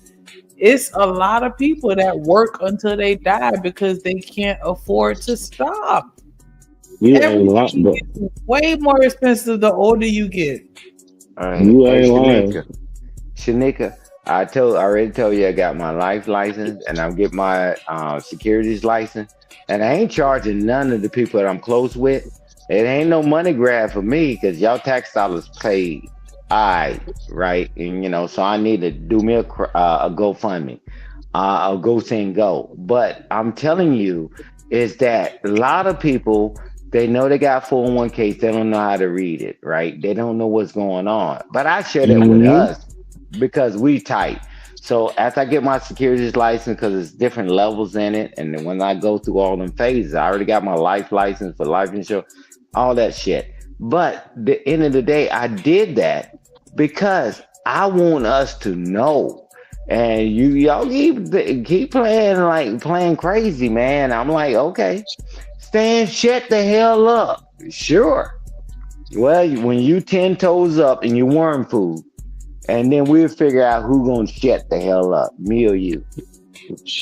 it's a lot of people that work until they die because they can't afford to stop. Everything gets way more expensive the older you get. You ain't lying. Shanika, I already told you I got my life license and I'm getting my securities license, and I ain't charging none of the people that I'm close with. It ain't no money grab for me, because y'all tax dollars pay right, and you know, so I need to do me a GoFundMe, a GoSendGo. But I'm telling you is that a lot of people, they know they got 401ks, they don't know how to read it, right? They don't know what's going on. But I share that with us because we tight. So after I get my securities license, because it's different levels in it, and then when I go through all them phases, I already got my life license for life insurance, all that shit. But the end of the day, I did that because I want us to know. And y'all keep playing crazy, man. I'm like, okay, Stan, shut the hell up. Sure. Well, when you 10 toes up and you worm food, and then we'll figure out who's gonna shut the hell up, me or you.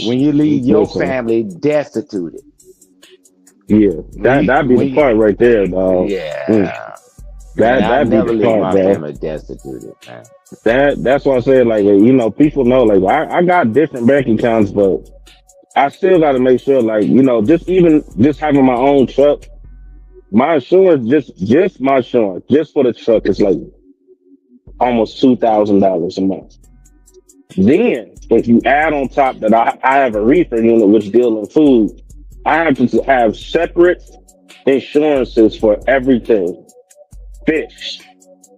When you leave your family destituted. Yeah, that'd be the part right there, dog. Yeah. That'd be the part, bro. Destituted, man. That's why I said, like, you know, people know, like, I got different bank accounts, but I still got to make sure, like, you know, just having my own truck, my insurance, just my insurance, just for the truck, is like almost $2,000 a month. Then, if you add on top that I have a reefer unit which deals in food, I have to have separate insurances for everything. Fish.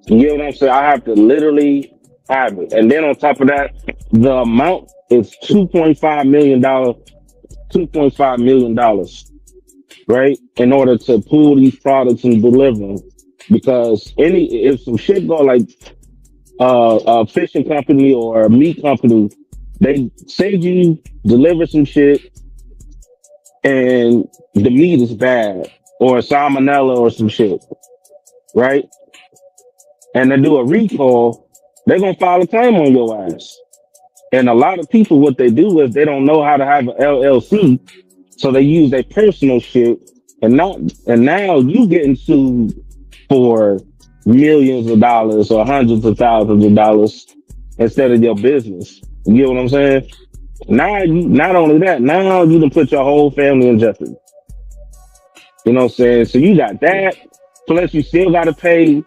You get what I'm saying? I have to literally have it. And then on top of that, the amount is $2.5 million $2.5 million, right? In order to pull these products and deliver them. Because if some shit go like a fishing company or a meat company, they say you deliver some shit and the meat is bad or salmonella or some shit, right? And they do a recall, they're gonna file a claim on your ass. And a lot of people, what they do is they don't know how to have an LLC, so they use their personal shit, and now you getting sued for millions of dollars or hundreds of thousands of dollars instead of your business. You get what I'm saying? Now you not only that, now you done put your whole family in jeopardy. You know what I'm saying? So you got that, plus you still gotta pay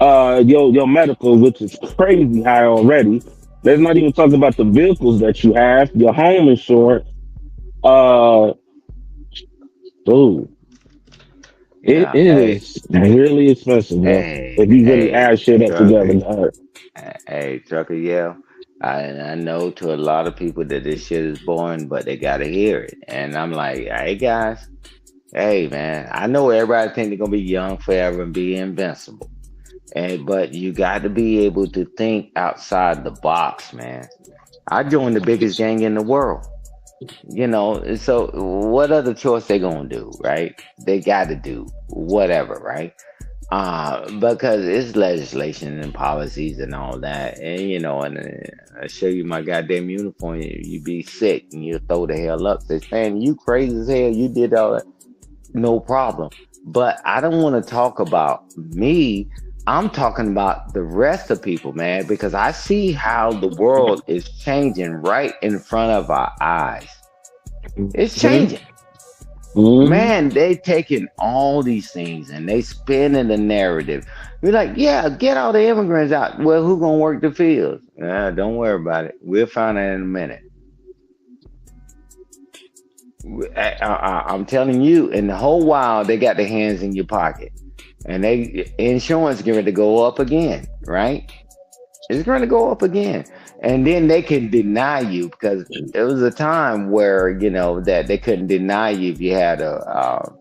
your medical, which is crazy high already. Let's not even talk about the vehicles that you have, your home insurance. It is really expensive, man. If you really add shit up together. Hey, Trucker, yeah. I know to a lot of people that this shit is boring, but they gotta hear it. And I'm like, hey guys, hey man, I know everybody think they're gonna be young forever and be invincible. But you got to be able to think outside the box, man. I joined the biggest gang in the world, you know. So what other choice they gonna do, right? They got to do whatever, right? Because it's legislation and policies and all that, and you know, and I show you my goddamn uniform, you be sick and you throw the hell up. They saying you crazy as hell, you did all that, no problem. But I don't want to talk about me. I'm talking about the rest of people, man, because I see how the world is changing right in front of our eyes. It's changing. Mm-hmm. Man, they taking all these things and they spinning the narrative. We're like, yeah, get all the immigrants out. Well, who gonna work the fields? Don't worry about it. We'll find out in a minute. I'm telling you, in the whole while, they got their hands in your pocket. And insurance is going to go up again, right? It's going to go up again. And then they can deny you, because there was a time where, you know, that they couldn't deny you if you had a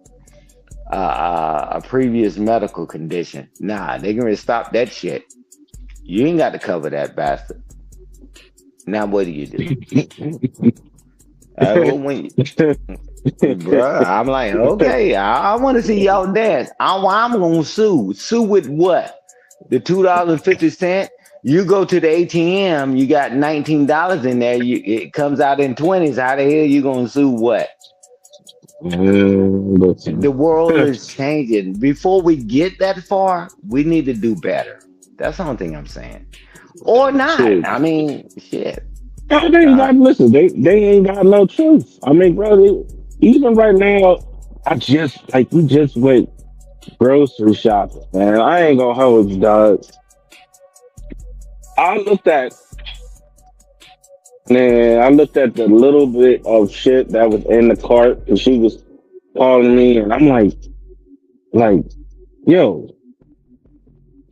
previous medical condition. Nah, they're going to stop that shit. You ain't got to cover that bastard. Now what do you do? Bruh, I'm like, okay, I want to see y'all dance. I'm gonna sue. Sue with what? The $2.50. You go to the ATM, you got $19 in there. It comes out in 20s. How the hell you gonna sue what? The world is changing. Before we get that far, we need to do better. That's the only thing I'm saying. Or not. Shit. I mean, shit. They ain't got, listen, they ain't got no truth. I mean, bro, even right now, we just went grocery shopping, man. I ain't gonna hold you, dog. I looked at the little bit of shit that was in the cart, and she was calling me, and I'm like, yo,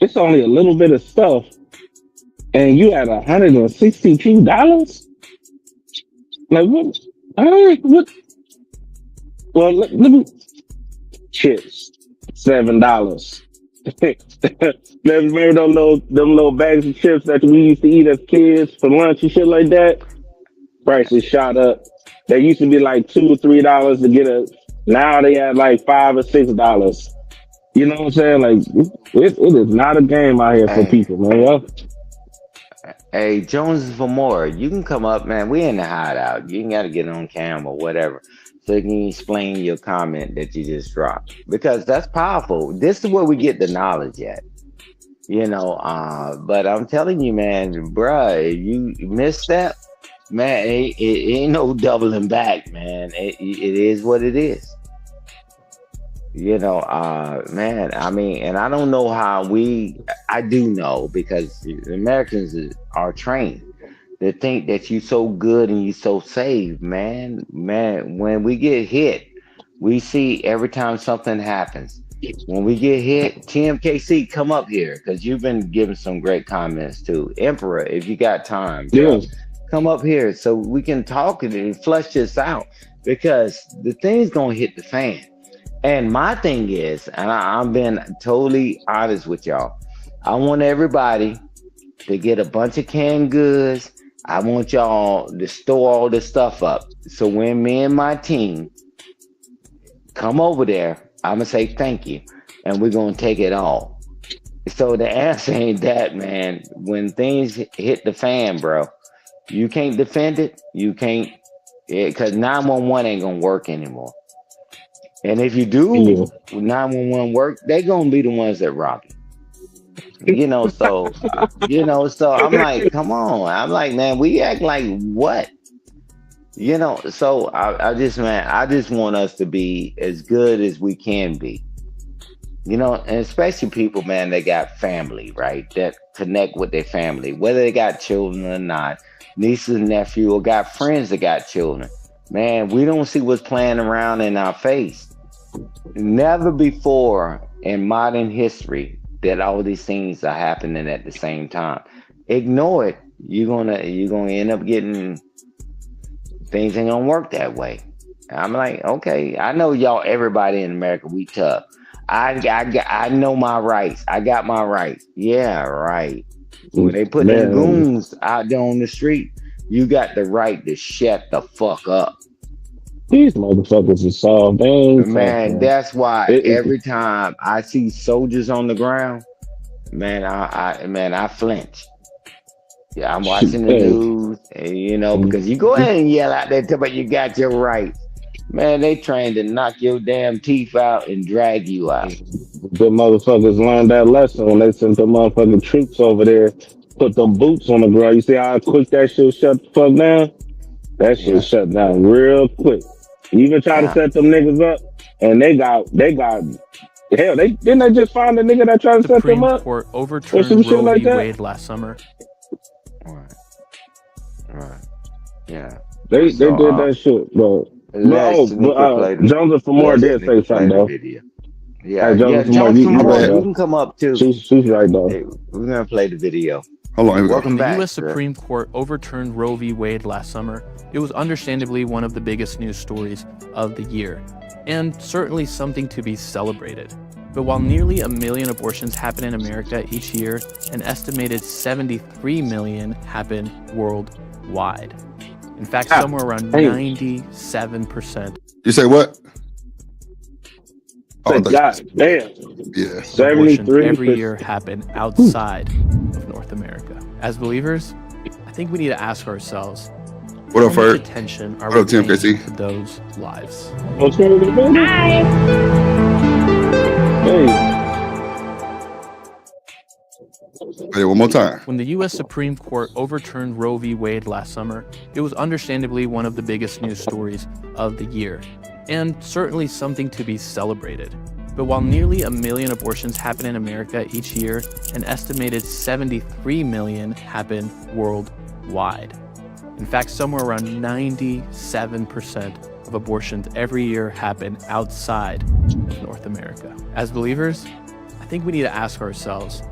it's only a little bit of stuff, and you had $162? Like, what? What? Well, let me. Chips, $7. Remember them little bags of chips that we used to eat as kids for lunch and shit like that? Prices shot up. They used to be like $2 or $3 to get now they at like $5 or $6. You know what I'm saying? Like, it is not a game out here for people, man. Hey, Jones is for more. You can come up, man. We in the hideout. You ain't got to get on camera or whatever, so you can explain your comment that you just dropped, because that's powerful. This is where we get the knowledge at, you know. But I'm telling you, man, bruh, if you misstep, man, it ain't no doubling back, man. It is what it is. You know, man, I mean, and I don't know how I do know, because the Americans are trained to think that you so good and you so safe, man. When we get hit, we see every time something happens. When we get hit, TMKC, come up here, because you've been giving some great comments too. Emperor, if you got time, yeah, come up here so we can talk and flush this out. because the thing's gonna hit the fan. And my thing is, and I'm being totally honest with y'all, I want everybody to get a bunch of canned goods. I want y'all to store all this stuff up. So when me and my team come over there, I'm gonna say thank you, and we're gonna take it all. So the answer ain't that, man. When things hit the fan, bro, you can't defend it. You can't, because 911 ain't gonna work anymore. And if you do 911 work, they gonna be the ones that rob you. So I'm like, come on. I'm like, man, we act like what? So I just want us to be as good as we can be. And especially people, man, that got family, right? That connect with their family, whether they got children or not, nieces and nephews, or got friends that got children. Man, we don't see what's playing around in our face. Never before in modern history that all these things are happening at the same time. Ignore it. You're gonna end up getting things ain't gonna work that way. I'm like, okay, I know y'all, everybody in America, we tough. I know my rights. I got my rights. Yeah, right. When they put the goons out there on the street, you got the right to shut the fuck up. These motherfuckers are soft. Man, that's why every time I see soldiers on the ground, man, I flinch. Yeah, I'm watching the news, and, because you go ahead and yell out there, but you got your rights. Man, they trained to knock your damn teeth out and drag you out. The motherfuckers learned that lesson when they sent the motherfucking troops over there, put them boots on the ground. You see how quick that shit shut the fuck down? That shit shut down real quick. You even try to set them niggas up, and they got hell. They just find the nigga that tried to set them up. Supreme Court overturned Roe v. Wade last summer. Right. Yeah. They did that shit, bro. Joseph from Moore did say something though. Yeah, Joseph from Moore, you can come up too. She's right though. Hey, we're gonna play the video. Hold on, welcome back. The U.S. Supreme Court overturned Roe v. Wade last summer. It was understandably one of the biggest news stories of the year, and certainly something to be celebrated. But while nearly 1 million abortions happen in America each year, an estimated 73 million happen worldwide. In fact, somewhere around 97%. You say what? God damn. Yeah. 73 every year happen outside of North America. As believers, I think we need to ask ourselves, what up, Ferg? Attention are what up, Tim KC? To those lives? What's going on? Hi. Hey, one more time. When the U.S. Supreme Court overturned Roe v. Wade last summer, it was understandably one of the biggest news stories of the year, and certainly something to be celebrated. But while nearly 1 million abortions happen in America each year, an estimated 73 million happen worldwide. In fact, somewhere around 97% of abortions every year happen outside of North America. As believers, I think we need to ask ourselves,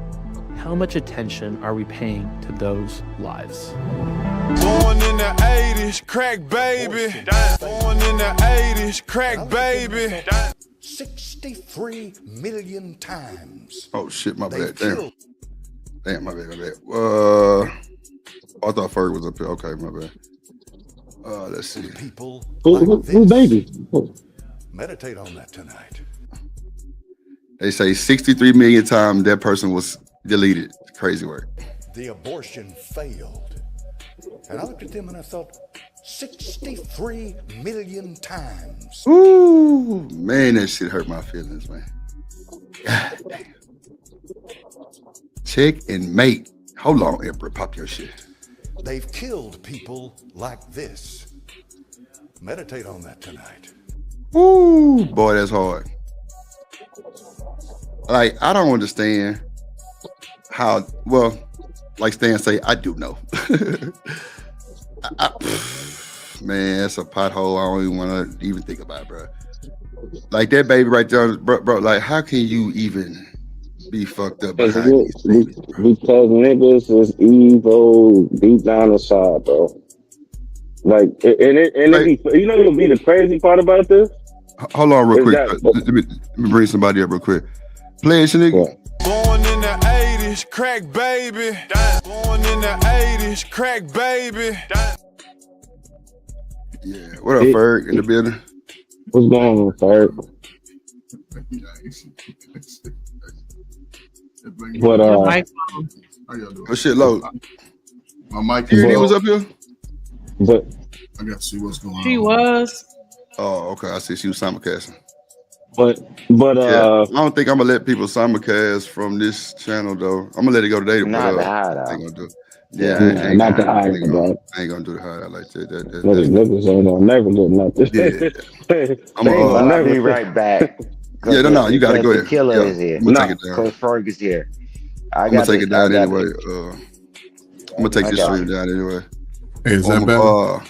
how much attention are we paying to those lives? Born in the 80s, crack baby. Born in the 80s, crack baby. 63 million times. Oh shit, my bad. Damn, my bad. I thought Ferg was up here. Okay, my bad. Let's see. People who baby? Meditate on that tonight. They say 63 million times that person was deleted. Crazy work. The abortion failed. And I looked at them and I thought, 63 million times. Ooh, man, that shit hurt my feelings, man. God damn. Check and mate. Hold on, Emperor, pop your shit. They've killed people like this. Meditate on that tonight. Ooh, boy, that's hard. Like, I don't understand how, well, like Stan say, I do know. Man, that's a pothole I don't even want to even think about, bro. Like that baby right there, bro, like how can you even be fucked up behind these babies, bro? Because niggas is evil deep down inside, bro. Like, you know what would be the crazy part about this? Hold on real quick. Let me bring somebody up real quick. Play it, nigga. Born in the 80s, crack baby. Born in the 80s, crack baby. Yeah, what up, Ferg, in the building? What's going on, Ferg? But oh shit, low. My mic was up here. But I got to see what's going on. She was. Oh, okay. I see she was simulcasting. But I don't think I'm gonna let people simulcast from this channel though. I'm gonna let it go today. Not the hideout. I ain't gonna do it. Yeah, not the hideout. I ain't gonna do the hideout like that. Niggas ain't gonna never do nothing. I'll be right back. Yeah, no, you gotta go ahead. The killer is here. I'm gonna take it down. Coach Ferg is here. I'm gonna take it down anyway. I'm gonna take this stream down anyway. Hey, is that better?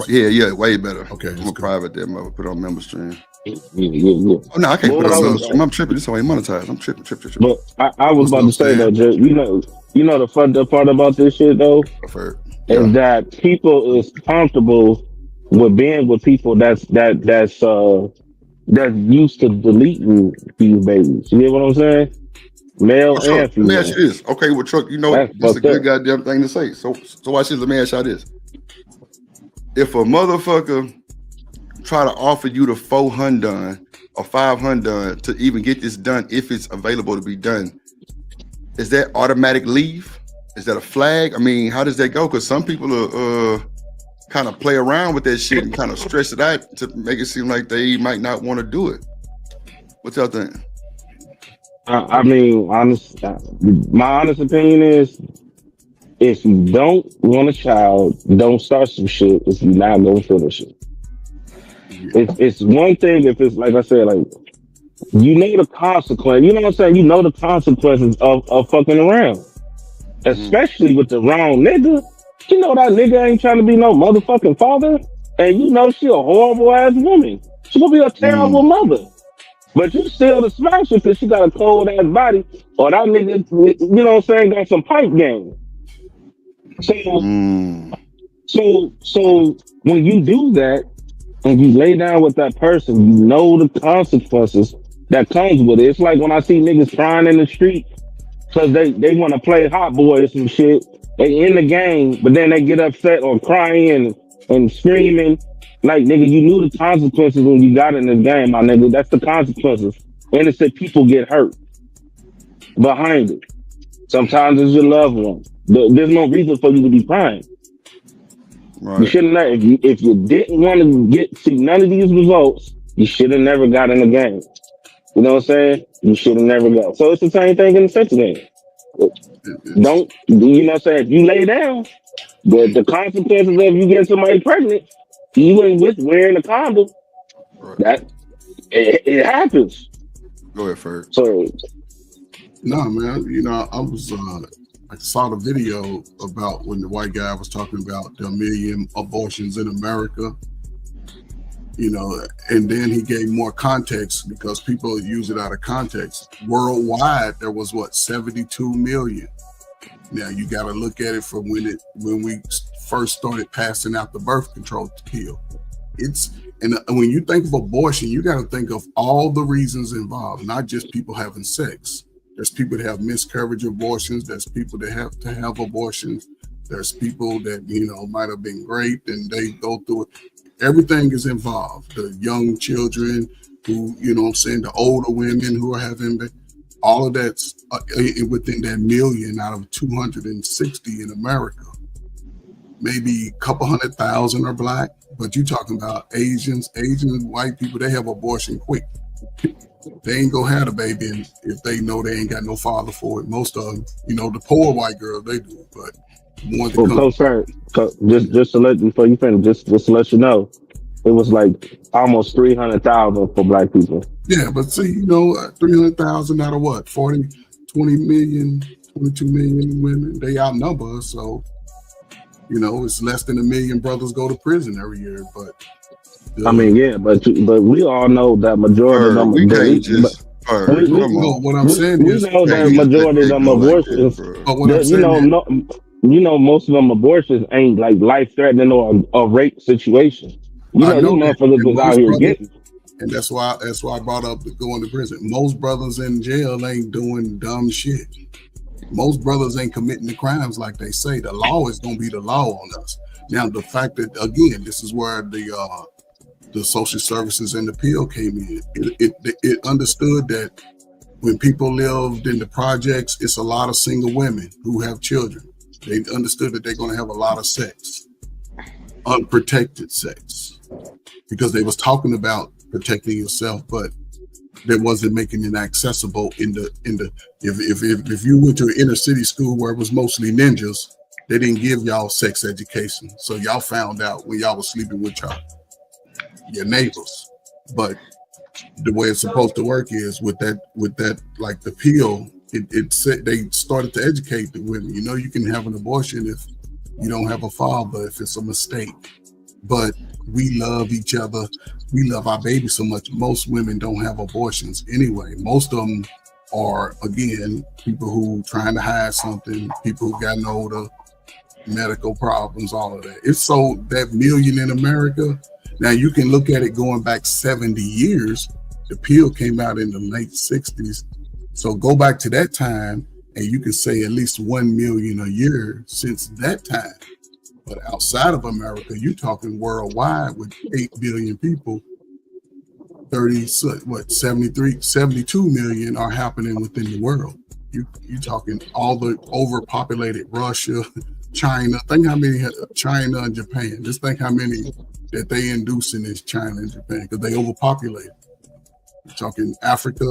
Yeah, way better. Okay, I'm gonna private them. I'm put on member stream. Yeah. Oh no, I can't put it on member stream. I'm tripping. This ain't monetized. I'm tripping. But I was about to say though, you know the fun part about this shit though is that people is comfortable with being with people that's used to deleting these babies. You get what I'm saying? Male and female. Let me ask you this. Okay, well, Truck, you know that's a good goddamn thing to say. So watch this. Let me ask y'all this. If a motherfucker try to offer you the 400 or 500 to even get this done, if it's available to be done, is that automatic leave? Is that a flag? I mean, how does that go? Because some people are kind of play around with that shit and kind of stress it out to make it seem like they might not want to do it. What y'all think? I mean, my honest opinion is, if you don't want a child, don't start some shit if you're not going to finish it. It's one thing if it's, like I said, like, you know the consequence. You know what I'm saying? You know the consequences of fucking around. Especially with the wrong nigga. You know that nigga ain't trying to be no motherfucking father. And you know she a horrible ass woman. She gonna be a terrible mother. But you still the smasher because she got a cold ass body. Or that nigga, you know what I'm saying, got some pipe game. So when you do that and you lay down with that person, you know the consequences that comes with it. It's like when I see niggas crying in the street because they want to play hot boys and shit. They in the game, but then they get upset or crying and screaming. Like, nigga, you knew the consequences when you got in the game, my nigga. That's the consequences. Innocent people get hurt behind it. Sometimes it's your loved one. There's no reason for you to be crying. Right. You shouldn't have. If you didn't want to see none of these results, you should have never got in the game. You know what I'm saying? You should have never got. So it's the same thing in the sex game. Don't, you know what I'm saying? If you lay down, the consequences of you getting somebody pregnant, even with wearing a condom, that it happens. Go ahead, Ferg. So, no, man. You know, I saw the video about when the white guy was talking about the 1 million abortions in America. You know, and then he gave more context because people use it out of context. Worldwide, there was 72 million. Now you got to look at it from when we first started passing out the birth control pill. And when you think of abortion, you got to think of all the reasons involved, not just people having sex. There's people that have miscarriage abortions. There's people that have to have abortions. There's people that, you know, might have been raped and they go through it. Everything is involved. The young children who, you know what I'm saying, the older women who are having, all of that's within that 1 million out of 260 in America. Maybe a couple 100,000 are black, but you're talking about Asians and white people, they have abortion quick. They ain't gonna have a baby if they know they ain't got no father for it. Most of them, you know, the poor white girls, they do, but just to let you, before you finish, just to let you know, it was like almost 300,000 for black people. Yeah, but see, you know, 300,000 out of what? 20 million, 22 million women, they outnumber us. So, you know, it's less than 1 million brothers go to prison every year. But I mean, yeah, but we all know that majority of them. What I'm saying is, we know that majority of them abortions. But what I'm saying, most of them abortions ain't like life-threatening or a rape situation. These motherfuckers was out here getting. And that's why I brought up going to prison. Most brothers in jail ain't doing dumb shit. Most brothers ain't committing the crimes like they say. The law is gonna be the law on us. Now the fact that again, this is where the social services and the appeal came in. It understood that when people lived in the projects, it's a lot of single women who have children. They understood that they're gonna have a lot of sex, unprotected sex, because they was talking about protecting yourself, but that wasn't making it accessible in the if you went to an inner city school where it was mostly ninjas, they didn't give y'all sex education, so y'all found out when y'all was sleeping with your neighbors. But the way it's supposed to work is with that like the pill, it said they started to educate the women. You can have an abortion if you don't have a father, if it's a mistake, but we love each other. We love our baby so much. Most women don't have abortions anyway. Most of them are, again, people who trying to hide something, people who got older, medical problems, all of that. It's so that million in America. Now you can look at it going back 70 years. The pill came out in the late 60s. So go back to that time and you can say at least 1 million a year since that time. But outside of America, you're talking worldwide with 8 billion people, 72 million are happening within the world. You're talking all the overpopulated Russia, China. Think how many China and Japan. Just think how many that they inducing is China and Japan because they overpopulated. You're talking Africa,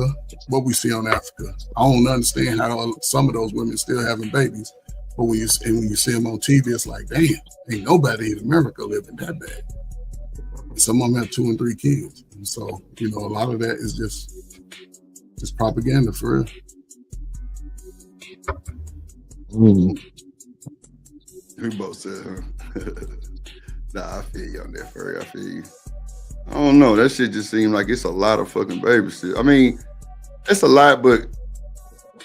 what we see on Africa. I don't understand how some of those women still having babies. But when you see them on TV, it's like, damn, ain't nobody in America living that bad. Some of them have 2 and 3 kids. And so, a lot of that is just propaganda for real. We both said, huh? Nah, I feel you on that, Furry. I feel you. I don't know. That shit just seemed like it's a lot of fucking babies. I mean, it's a lot, but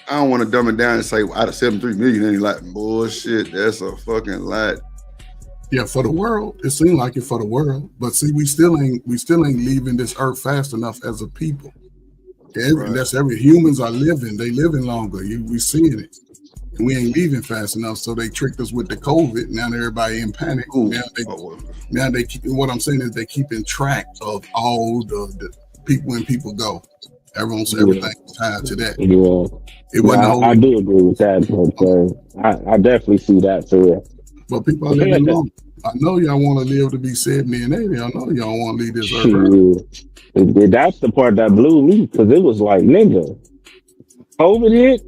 I don't want to dumb it down and say out of 73 million, ain't like bullshit. That's a fucking lot. Yeah, for the world, it seemed like it for the world. But see, we still ain't leaving this earth fast enough as a people. Humans are living. They living longer. We seeing it. And we ain't leaving fast enough. So they tricked us with the COVID. Now everybody in panic. Now they keep. What I'm saying is they keeping track of all the people when people go. Everyone's everything tied to that. Yeah. I do agree with that. I definitely see that too. But people are living long. I know y'all want to live to be 70 and 80. I know y'all want to leave this earth. That's the part that blew me because it was like, nigga, COVID hit.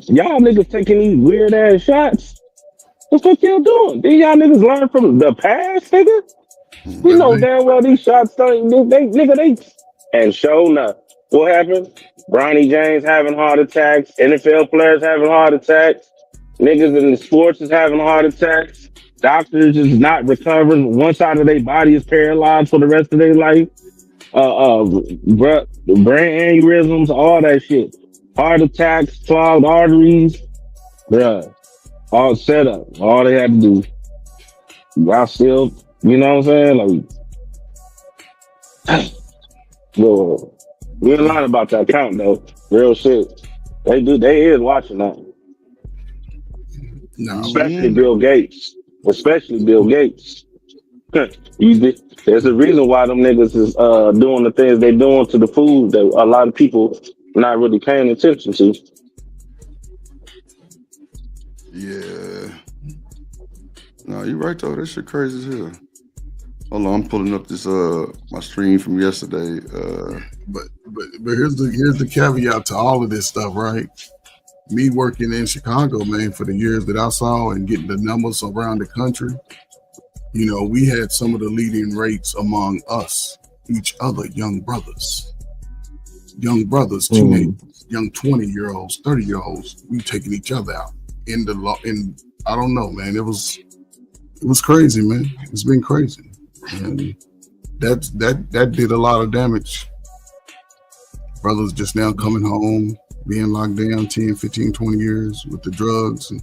Y'all niggas taking these weird ass shots. What the fuck y'all doing? Did y'all niggas learn from the past, nigga? We know damn well these shots don't. And sure enough, what happened? Bronny James having heart attacks. NFL players having heart attacks. Niggas in the sports is having heart attacks. Doctors is not recovering. One side of their body is paralyzed for the rest of their life. Brain aneurysms, all that shit. Heart attacks, clogged arteries. Bruh. All set up. All they had to do. Y'all still, you know what I'm saying? Well, we ain't lying about that count though. Real shit. They is watching that. No, especially Bill Gates. There's a reason why them niggas is doing the things they doing to the food that a lot of people not really paying attention to. Yeah. No, you're right though. That shit crazy as hell. Hold on, I'm pulling up this my stream from yesterday. But here's the caveat to all of this stuff, right? Me working in Chicago, man, for the years that I saw and getting the numbers around the country, we had some of the leading rates among us, each other, young brothers, teenagers, young 20-year-olds, 30-year-olds. We taking each other out in I don't know, man. It was crazy, man. It's been crazy. And that did a lot of damage. Brothers just now coming home, being locked down 10, 15, 20 years with the drugs and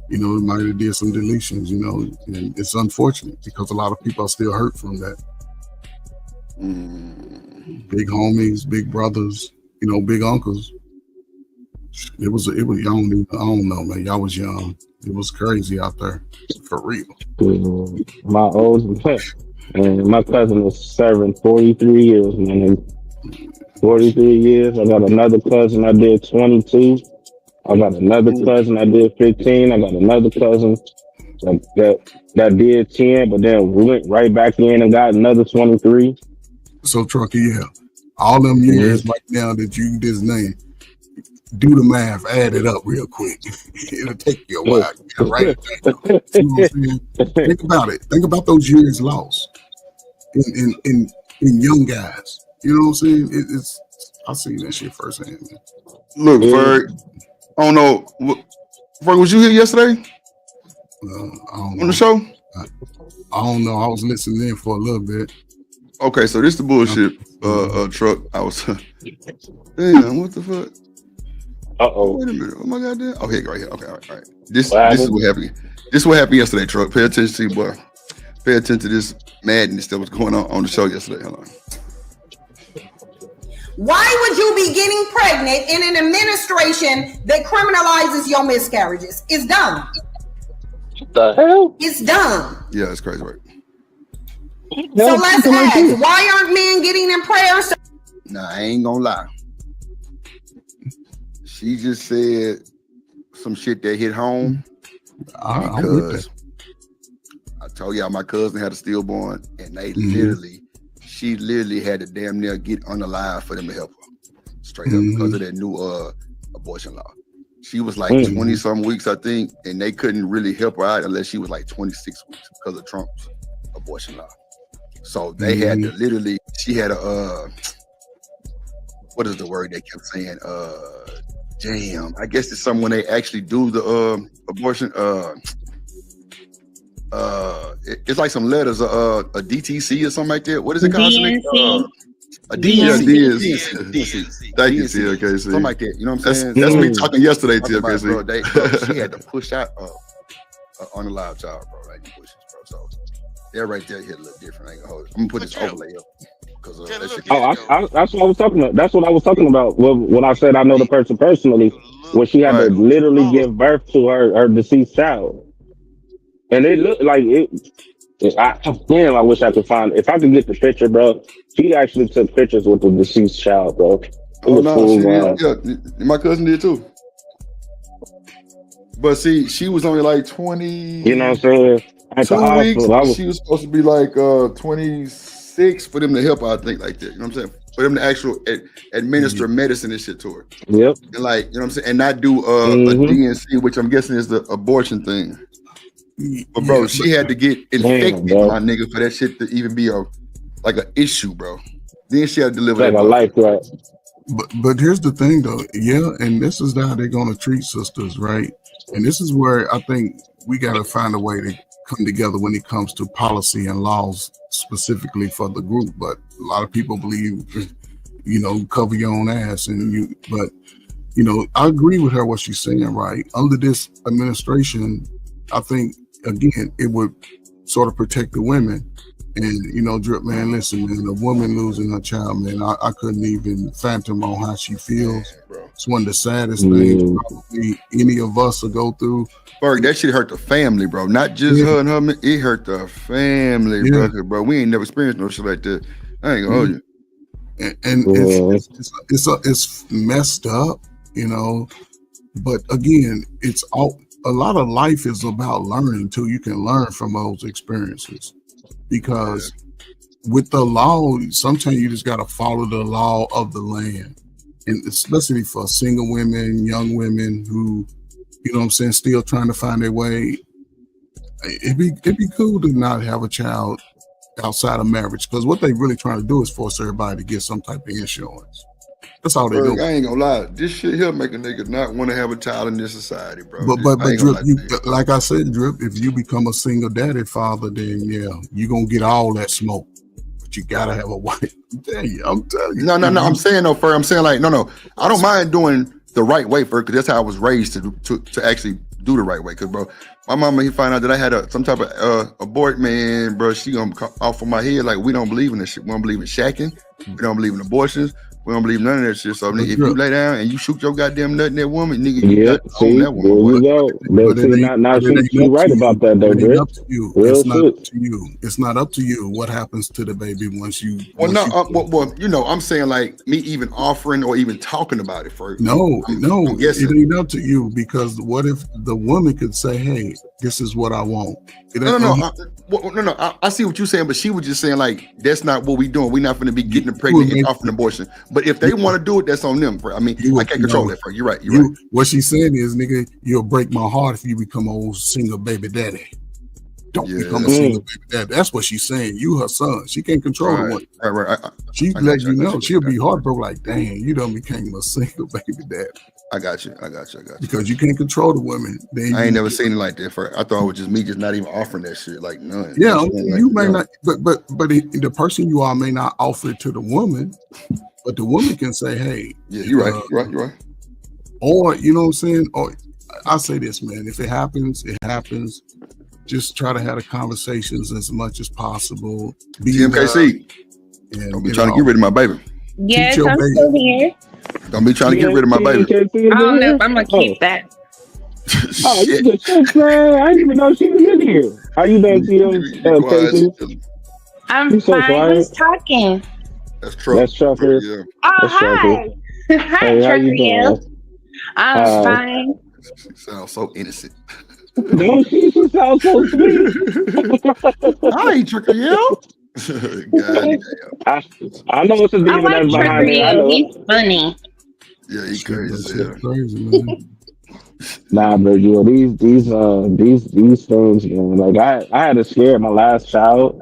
You know, it might have did some deletions, you know, and it's unfortunate because a lot of people are still hurt from that. Big homies, big brothers, you know, big uncles. It was I don't know, man. Y'all was young. It was crazy out there, for real. My old and my cousin was serving 43 years, man. 43 years. I got another cousin I did 22. I got another cousin I did 15. I got another cousin that did 10, but then went right back in and got another 23. So, Trucker, yeah, all them years right now that you just named, do the math, add it up real quick. It'll take you a while. You write it down. You know what I'm saying? Think about it. Think about those years lost in young guys. You know what I'm saying? I seen that shit firsthand, man. Look, Ferg, I don't know. Ferg, was you here yesterday? I don't know. On the show? I don't know. I was listening in for a little bit. Okay, so this the bullshit truck. I was damn, what the fuck? Wait a minute. Oh my god, damn. Okay, right here. Okay, all right. This is what happened. This is what happened yesterday, truck. Pay attention to boy. Pay attention to this madness that was going on the show yesterday. Hold on. Why would you be getting pregnant in an administration that criminalizes your miscarriages? It's dumb. What the hell? It's dumb. Yeah, it's crazy, right? So let's ask, why aren't men getting in prayers? Nah, I ain't gonna lie. She just said some shit that hit home because I told y'all my cousin had a stillborn and they she literally had to damn near get unalive for them to help her straight up because of that new abortion law. She was like 20 some weeks, I think, and they couldn't really help her out unless she was like 26 weeks because of Trump's abortion law. So they had to literally, she had a what is the word they kept saying? Jam. I guess it's something when they actually do the abortion. It's like some letters, a DTC or something like that. What is it called? DNC. A DNC. Thank you, TLKC. Something like that. You know what I'm saying? That's me talking yesterday, TLKC. She had to push out on the live child, bro. Like pushes, bro. So they're right there hit a little different. I ain't gonna hold it. I'm gonna put this overlay up. That's what I was talking about. That's what I was talking about when I said I know the person personally, where she had to literally give birth to her deceased child, and it looked like it. I wish I could find. If I could get the picture, bro. She actually took pictures with the deceased child, bro. My cousin did too. But see, she was only like 20. You know what I'm saying? At 2 weeks. She was supposed to be like 26 for them to help her, I think, like that. You know what I'm saying? For them to actually administer medicine and shit to her. Yep. And like, you know what I'm saying? And not do a DNC, which I'm guessing is the abortion thing. But bro, she had to get infected, my nigga, for that shit to even be an issue, bro. Then she had to deliver like that a life threat. But here's the thing, though. Yeah, and this is how they're gonna treat sisters, right? And this is where I think we gotta find a way to come together when it comes to policy and laws specifically for the group. But a lot of people believe, you know, cover your own ass, but you know, I agree with her what she's saying, right? Under this administration, I think again it would sort of protect the women. And you know, Drip, man, listen, man, a woman losing her child, man, I couldn't even fathom on how she feels. It's one of the saddest things probably any of us will go through. Berg, that shit hurt the family, bro. Not just her and her, it hurt the family, bro. We ain't never experienced no shit like that. I ain't gonna hold you. And it's messed up, you know. But again, it's all a lot of life is about learning too. You can learn from those experiences. Because with the law, sometimes you just got to follow the law of the land. And especially for single women, young women who, you know what I'm saying, still trying to find their way. It'd be cool to not have a child outside of marriage. Because what they really trying to do is force everybody to get some type of insurance. That's all they do. I ain't gonna lie. This shit here make a nigga not want to have a child in this society, bro. But Drip, like I said, Drip, if you become a single daddy father, then you're gonna get all that smoke. But you gotta have a wife. I'm telling you. No. I'm saying no, I'm saying like no. I don't mind doing the right way for it because that's how I was raised to actually do the right way. Cause bro, my mama, he found out that I had some type of abort, man, bro. She gonna off of my head like we don't believe in this shit. We don't believe in shacking. We don't believe in abortions. We don't believe none of that shit. So nigga, if you lay down and you shoot your goddamn nut in that woman, nigga, you got to own that woman. There you go. She's right about that, though, It's bro. up to you. It's not up to you. It's not up to you what happens to the baby once you. Well, well, you know, I'm saying like me even offering or even talking about it first. No, it ain't up to you because what if the woman could say, "Hey, this is what I want." No. I see what you're saying, but she was just saying like that's not what we doing. We're not going to be getting pregnant and offering abortion. But if they want to do it, that's on them. I mean, I can't control that. You're right. You're right. What she's saying is, nigga, you'll break my heart if you become an old single baby daddy. Don't become a single baby daddy. That's what she's saying. You her son. She can't control the one. Right. She let you know. She'll be heartbroken like, dang, you done became a single baby daddy. I got you. Because you can't control the women. I ain't never seen it like that. I thought it was just me just not even offering that shit. Like none. Yeah, you may not, but the person you are may not offer it to the woman, but the woman can say, "Hey, yeah, you're right. You're right. Or you know what I'm saying? Or I say this, man. If it happens, it happens. Just try to have the conversations as much as possible. TMKC. Don't be trying to get rid of my baby. Yes, I'm still here. Don't be trying to get rid of my baby. I don't know if I'm gonna keep that. Oh, you just shit, man. I didn't even know she was in here. How you doing, TM? I'm fine. Who's talking? That's Truck. That's Trucker. Yeah. Oh, hi. Hi, Trucker. I'm fine. She sounds so innocent. No, she sounds so sweet. Hi, Trucker. God damn. I know what's a demon that's behind it. He's funny. Yeah, he's crazy. Crazy, man. Nah, but yeah, these films, man. Like I had to share my last child.